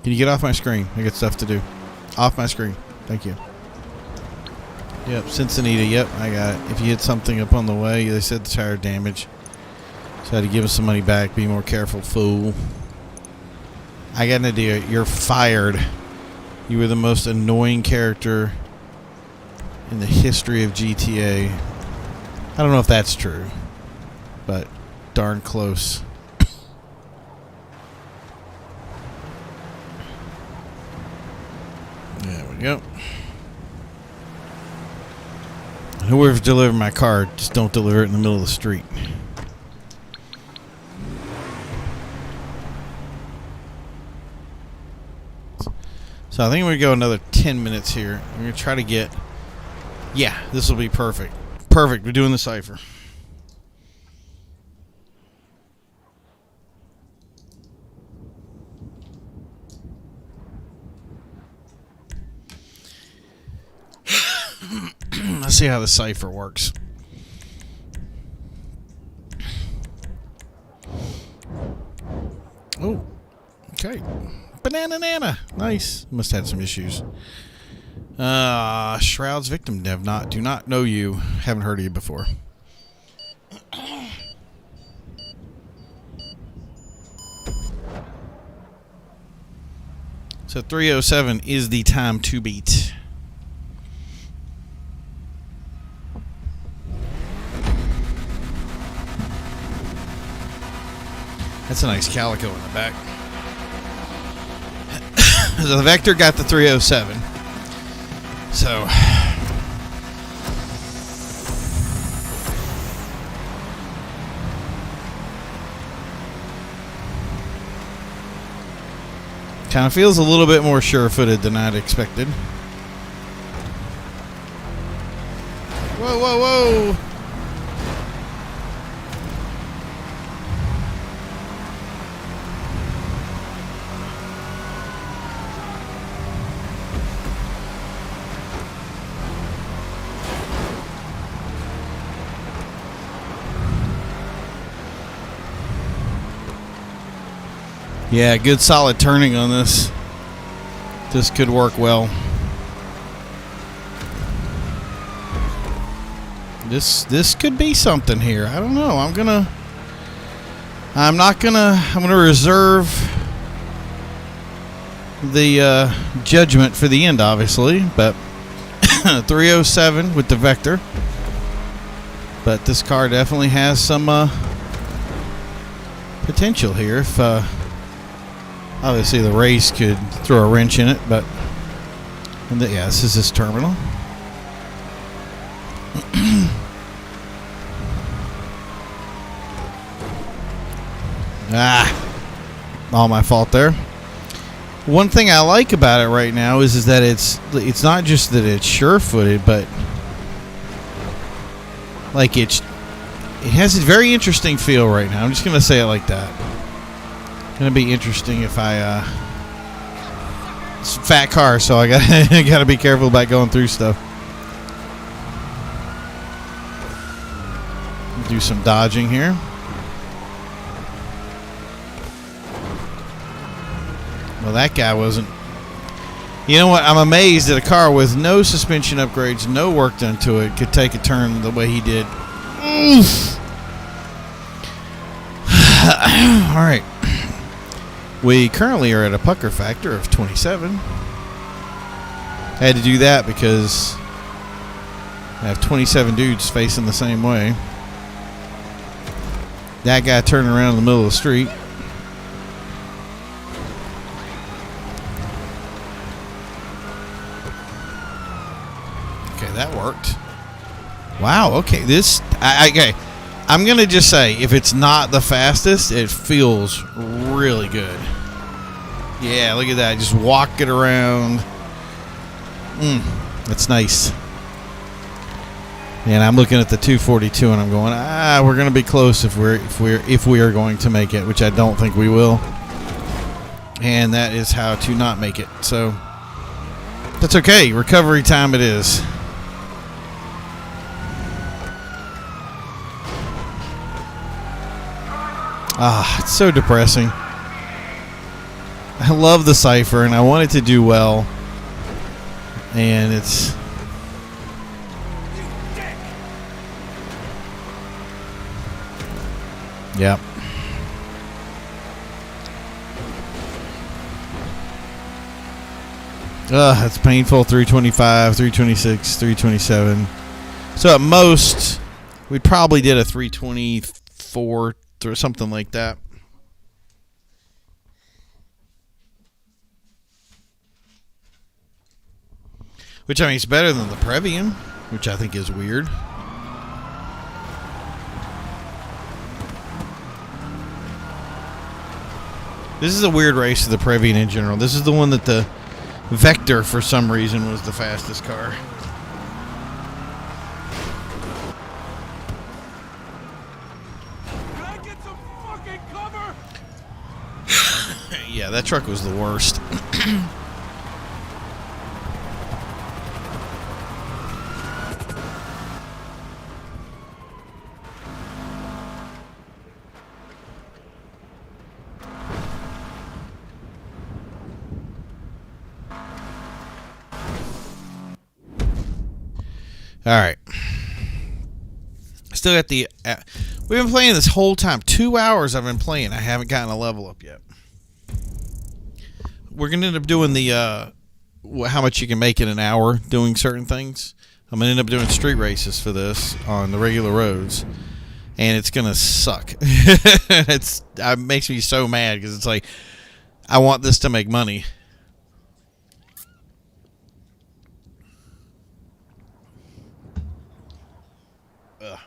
Can you get off my screen? I got stuff to do. Off my screen. Thank you. Yep, Cincinnati. Yep, I got it. If you hit something up on the way, they said the tire damage. So I had to give us some money back. Be more careful, fool. I got an idea. You're fired. You were the most annoying character in the history of GTA. I don't know if that's true, but darn close. There we go. Whoever's delivering my car, just don't deliver it in the middle of the street. So I think we're going to go another 10 minutes here. We're going to try to get... Yeah, this will be perfect. Perfect. We're doing the cipher. Let's see how the cipher works. Banana Nana. Nice. Must have had some issues. Shroud's victim do not know you. Haven't heard of you before. So 3:07 is the time to beat. That's a nice calico in the back. So the Vector got the 307. So kind of feels a little bit more sure-footed than I'd expected. Whoa, whoa, whoa! Yeah, good solid turning on this. This could work well. This could be something here. I don't know. I'm gonna reserve the judgment for the end, obviously. But 307 with the Vector. But this car definitely has some potential here. If obviously the race could throw a wrench in it, but yeah, this is his terminal. All my fault there. One thing I like about it right now is that it's not just that it's sure-footed, but like it has a very interesting feel right now. I'm just gonna say it like that. Gonna be interesting if I it's a fat car, so I gotta be careful about going through stuff. Do some dodging here. Well, that guy wasn't. You know what? I'm amazed that a car with no suspension upgrades, no work done to it, could take a turn the way he did. Oof. All right. We currently are at a pucker factor of 27. I had to do that because I have 27 dudes facing the same way. That guy turning around in the middle of the street. Okay, that worked. Wow, okay. Okay. I'm going to just say, if it's not the fastest, it feels really good. Yeah, look at that. Just walk it around. That's nice. And I'm looking at the 242 and I'm going, we're going to be close if we are going to make it, which I don't think we will. And that is how to not make it. So that's okay. Recovery time it is. It's so depressing. I love the Cypher and I want it to do well. And it's... Yep. That's painful. 325, 326, 327. So at most, we probably did a 324 or something like that. Which, I mean, it's better than the Previan, which I think is weird. This is a weird race to the Previan in general. This is the one that the Vector, for some reason, was the fastest car. Yeah, that truck was the worst. All right. Still got the... we've been playing this whole time. 2 hours I've been playing. I haven't gotten a level up yet. We're going to end up doing the... how much you can make in an hour doing certain things. I'm going to end up doing street races for this on the regular roads. And it's going to suck. It makes me so mad because it's like, I want this to make money. Ugh.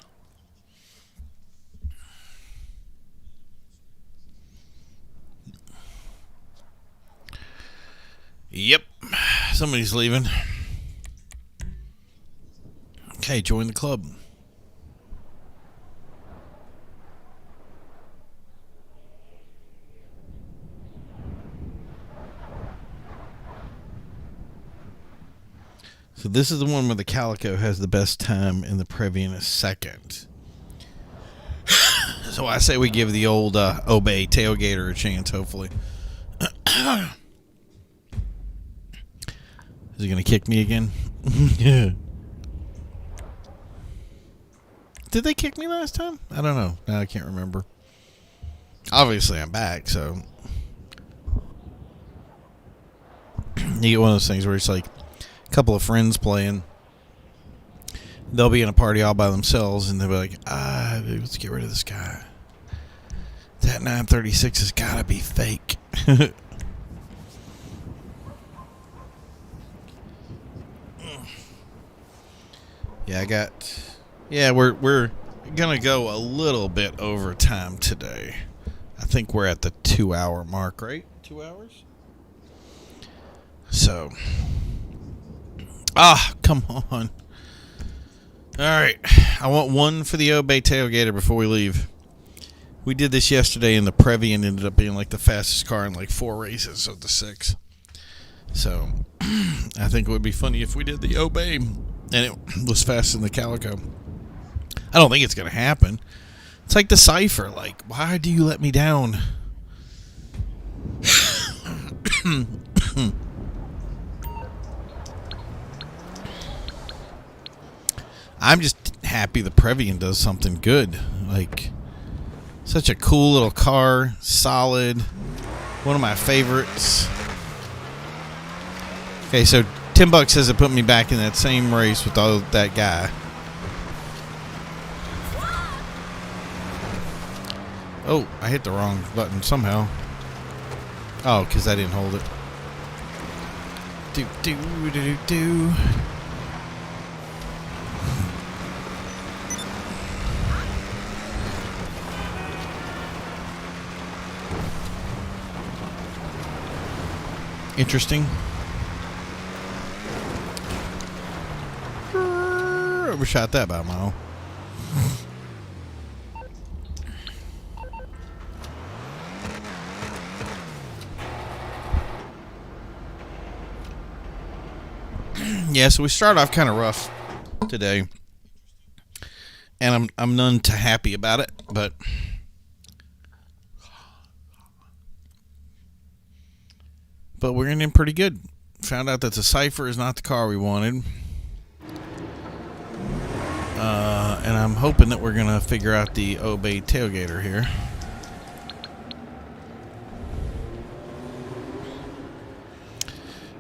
Yep. Somebody's leaving. Okay, join the club. So this is the one where the Calico has the best time and the Previan is second. So I say we give the old Obey Tailgater a chance, hopefully. Is he going to kick me again? Yeah. Did they kick me last time? I don't know. Now I can't remember. Obviously, I'm back, so... You get one of those things where it's like... couple of friends playing, they'll be in a party all by themselves and they'll be like, let's get rid of this guy. That 936 has got to be fake. We're gonna go a little bit over time today. I think we're at the 2 hour mark, right? 2 hours. So come on. Alright. I want one for the Obey Tailgater before we leave. We did this yesterday and the Previan ended up being like the fastest car in like 4 races of the 6. So I think it would be funny if we did the Obey and it was faster than the Calico. I don't think it's going to happen. It's like the Cypher. Like, why do you let me down? I'm just happy the Previan does something good. Like, such a cool little car. Solid. One of my favorites. Okay, so $10 says it put me back in that same race with that guy. Oh, I hit the wrong button somehow. Oh, because I didn't hold it. Do. Interesting. Overshot that by a mile. Yeah, so we start off kind of rough today, and I'm none too happy about it, but we're getting in pretty good. Found out that the Cypher is not the car we wanted, and I'm hoping that we're gonna figure out the Obey Tailgater here.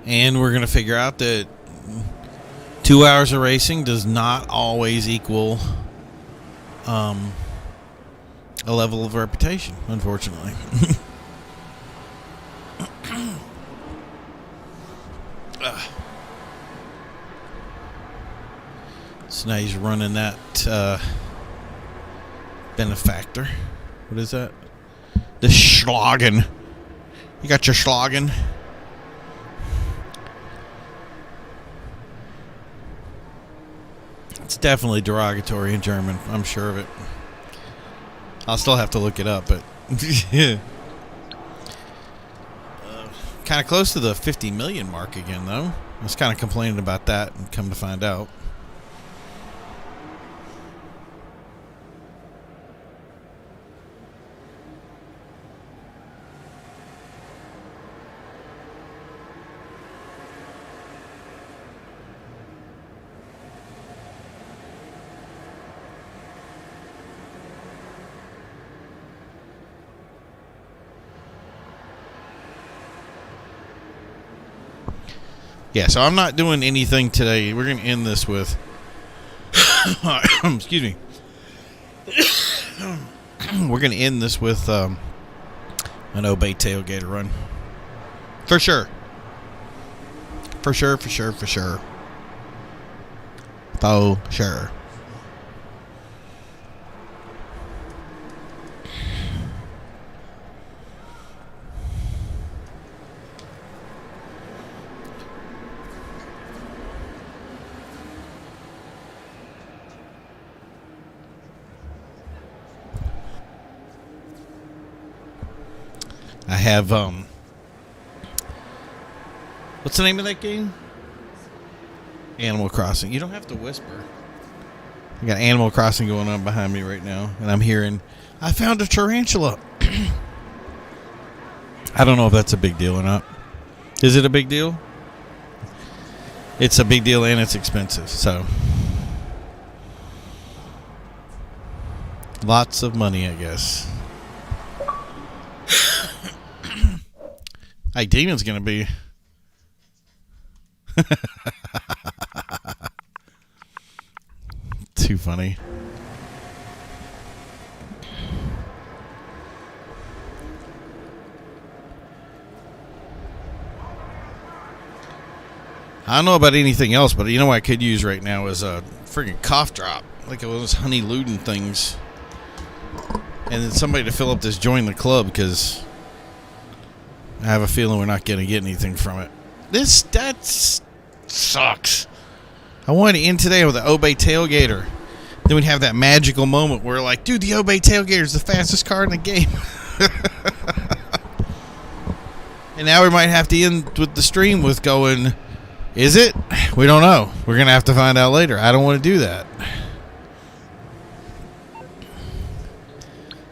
And we're going to figure out that 2 hours of racing does not always equal a level of reputation, unfortunately. So now he's running that benefactor. What is that? The Schlagen. You got your Schlagen? It's definitely derogatory in German. I'm sure of it. I'll still have to look it up, but yeah. Kind of close to the 50 million mark again, though. I was kind of complaining about that, and come to find out. Yeah, so I'm not doing anything today. We're going to end this with... excuse me. We're going to end this with an Obey tailgater run. For sure. For sure. For sure. I have, what's the name of that game? Animal Crossing. You don't have to whisper. I got Animal Crossing going on behind me right now, and I'm hearing, I found a tarantula. I don't know if that's a big deal or not. Is it a big deal? It's a big deal and it's expensive, so. Lots of money, I guess. Hey, Demon's going to be... Too funny. I don't know about anything else, but you know what I could use right now is a freaking cough drop. Like those honey Luden things. And then somebody to fill up this join the club, because I have a feeling we're not going to get anything from it. That sucks. I wanted to end today with an Obey tailgater. Then we'd have that magical moment where, like, dude, the Obey tailgater is the fastest car in the game. And now we might have to end with the stream with going, is it? We don't know. We're going to have to find out later. I don't want to do that.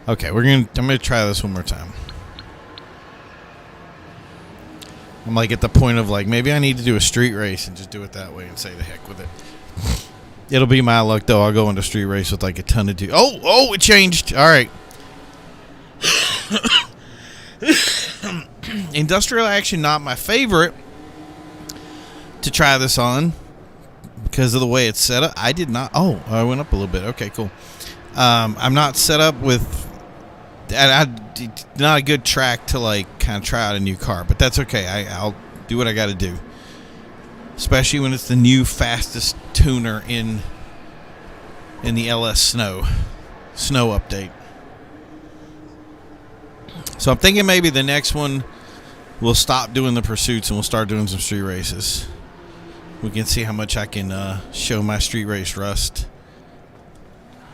Okay, I'm going to try this one more time. I'm like at the point of like, maybe I need to do a street race and just do it that way and say the heck with it. It'll be my luck though. I'll go into street race with like a ton of dudes. Oh, it changed. All right. Industrial action, not my favorite to try this on because of the way it's set up. I did not. Oh, I went up a little bit. Okay, cool. I'm not set up with. Not a good track to like kind of try out a new car, but that's okay. I'll do what I got to do, especially when it's the new fastest tuner in the LS snow update. So I'm thinking maybe the next one we'll stop doing the pursuits and we'll start doing some street races. We can see how much I can show my street race rust.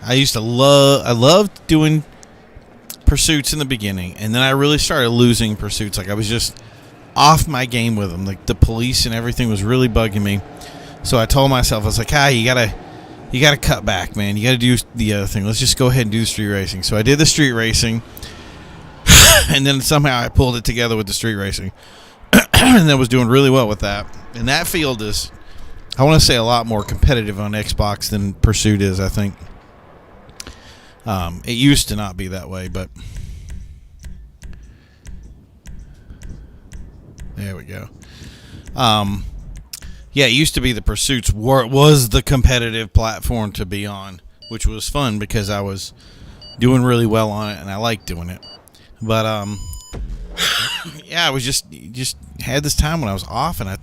I loved doing pursuits in the beginning, and then I really started losing pursuits. Like I was just off my game with them. Like the police and everything was really bugging me. So I told myself, I was like, you gotta cut back, man. You gotta do the other thing. Let's just go ahead and do the street racing. So I did the street racing, and then somehow I pulled it together with the street racing, and then was doing really well with that. And that field is, I want to say, a lot more competitive on Xbox than Pursuit is, I think. It used to not be that way, but there we go. Yeah, it used to be the Pursuits was the competitive platform to be on, which was fun because I was doing really well on it and I liked doing it. But yeah, I was just had this time when I was off, and I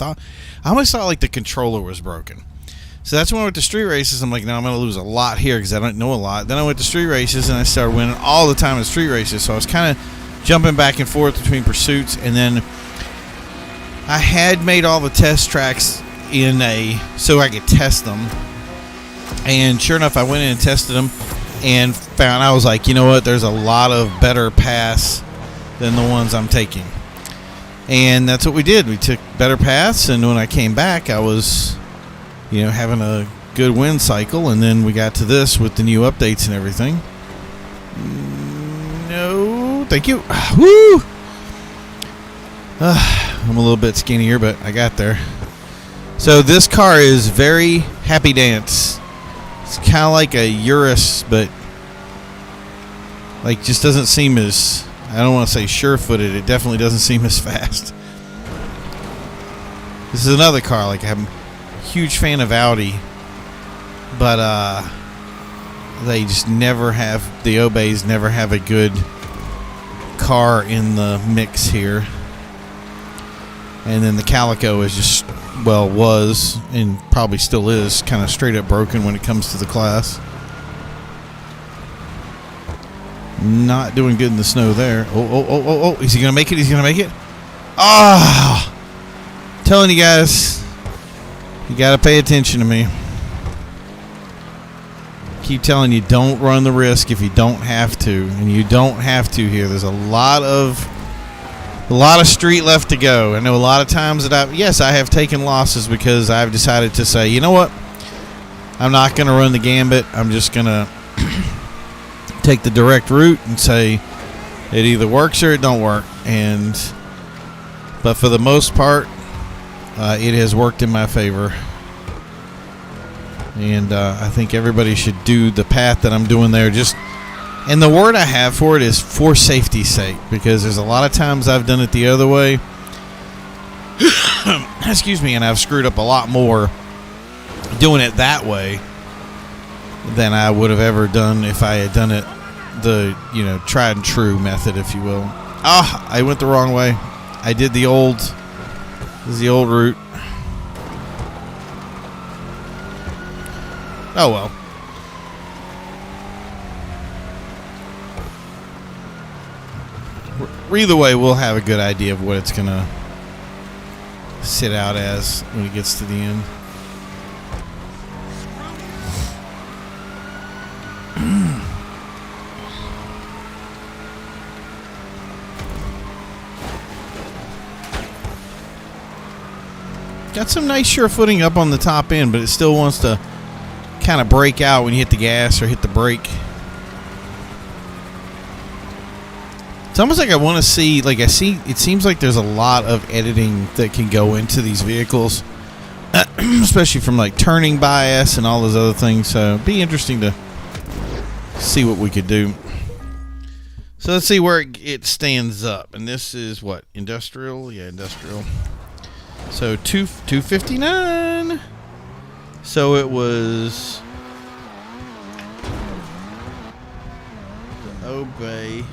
almost thought like the controller was broken. So that's when I went to street races. I'm like, no, I'm going to lose a lot here because I don't know a lot. Then I went to street races, and I started winning all the time in street races. So I was kind of jumping back and forth between pursuits. And then I had made all the test tracks so I could test them. And sure enough, I went in and tested them and found, I was like, you know what? There's a lot of better paths than the ones I'm taking. And that's what we did. We took better paths. And when I came back, I was... having a good win cycle, and then we got to this with the new updates and everything. No, thank you. Woo! I'm a little bit skinnier, but I got there. So this car is very happy dance. It's kind of like a Urus, but like just doesn't seem as, I don't want to say sure-footed. It definitely doesn't seem as fast. This is another car. Like, I'm a huge fan of Audi, but they just never have, the Obeys never have a good car in the mix here. And then the Calico is just, well, was and probably still is kind of straight up broken when it comes to the class. Not doing good in the snow there. Oh. Is he going to make it? He's going to make it? Ah! Telling you guys, you got to pay attention to me. Keep telling you, don't run the risk if you don't have to. And you don't have to here. There's a lot of street left to go. I know a lot of times that I have taken losses because I've decided to say, you know what? I'm not going to run the gambit. I'm just going to take the direct route and say it either works or it don't work. But for the most part, it has worked in my favor. And I think everybody should do the path that I'm doing there. And the word I have for it is for safety's sake, because there's a lot of times I've done it the other way. Excuse me, and I've screwed up a lot more doing it that way than I would have ever done if I had done it the, tried and true method, if you will. I went the wrong way. I did the old route. Oh well. Either way, we'll have a good idea of what it's going to sit out as when it gets to the end. Got some nice sure footing up on the top end, but it still wants to kind of break out when you hit the gas or hit the brake. It's almost like I want to see, it seems like there's a lot of editing that can go into these vehicles, especially from like turning bias and all those other things. So it'd be interesting to see what we could do. So let's see where it stands up. And this is what? Industrial? Yeah, industrial. So 259. So it was Obey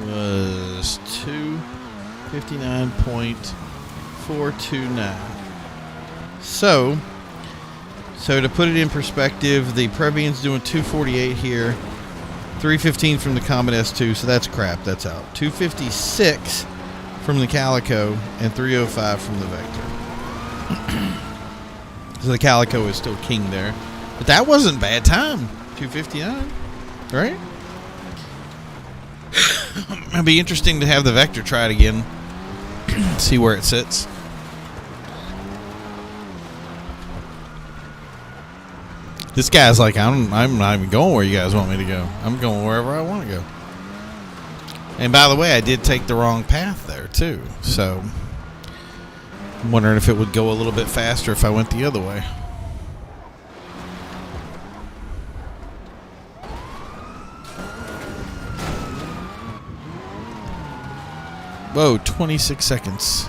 was 259.429. So to put it in perspective, the Previan's doing 248 here, 315 from the Comet S2, so that's crap, that's out. 256 from the Calico and 305 from the Vector. So the Calico is still king there. But that wasn't bad time. 259, right? It'd be interesting to have the Vector try it again. See where it sits. This guy's like, I'm not even going where you guys want me to go. I'm going wherever I want to go. And by the way, I did take the wrong path there too. So I'm wondering if it would go a little bit faster if I went the other way. Whoa, 26 seconds.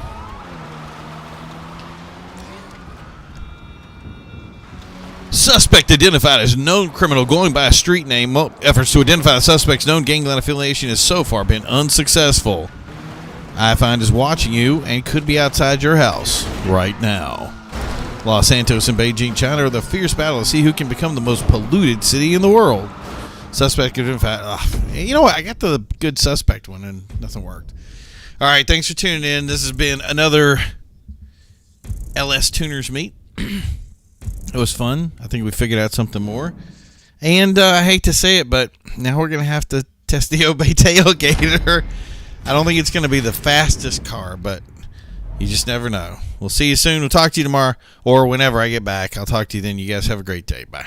Suspect identified as known criminal going by a street name. Efforts to identify the suspect's known gangland affiliation has so far been unsuccessful. I-Find is watching you and could be outside your house right now. Los Santos and Beijing, China are the fierce battle to see who can become the most polluted city in the world. Suspect identified. You know what? I got the good suspect one and nothing worked. All right, thanks for tuning in. This has been another LS Tuners Meet. It was fun. I think we figured out something more. And I hate to say it, but now we're going to have to test the Obey Tailgater. I don't think it's going to be the fastest car, but you just never know. We'll see you soon. We'll talk to you tomorrow or whenever I get back. I'll talk to you then. You guys have a great day. Bye.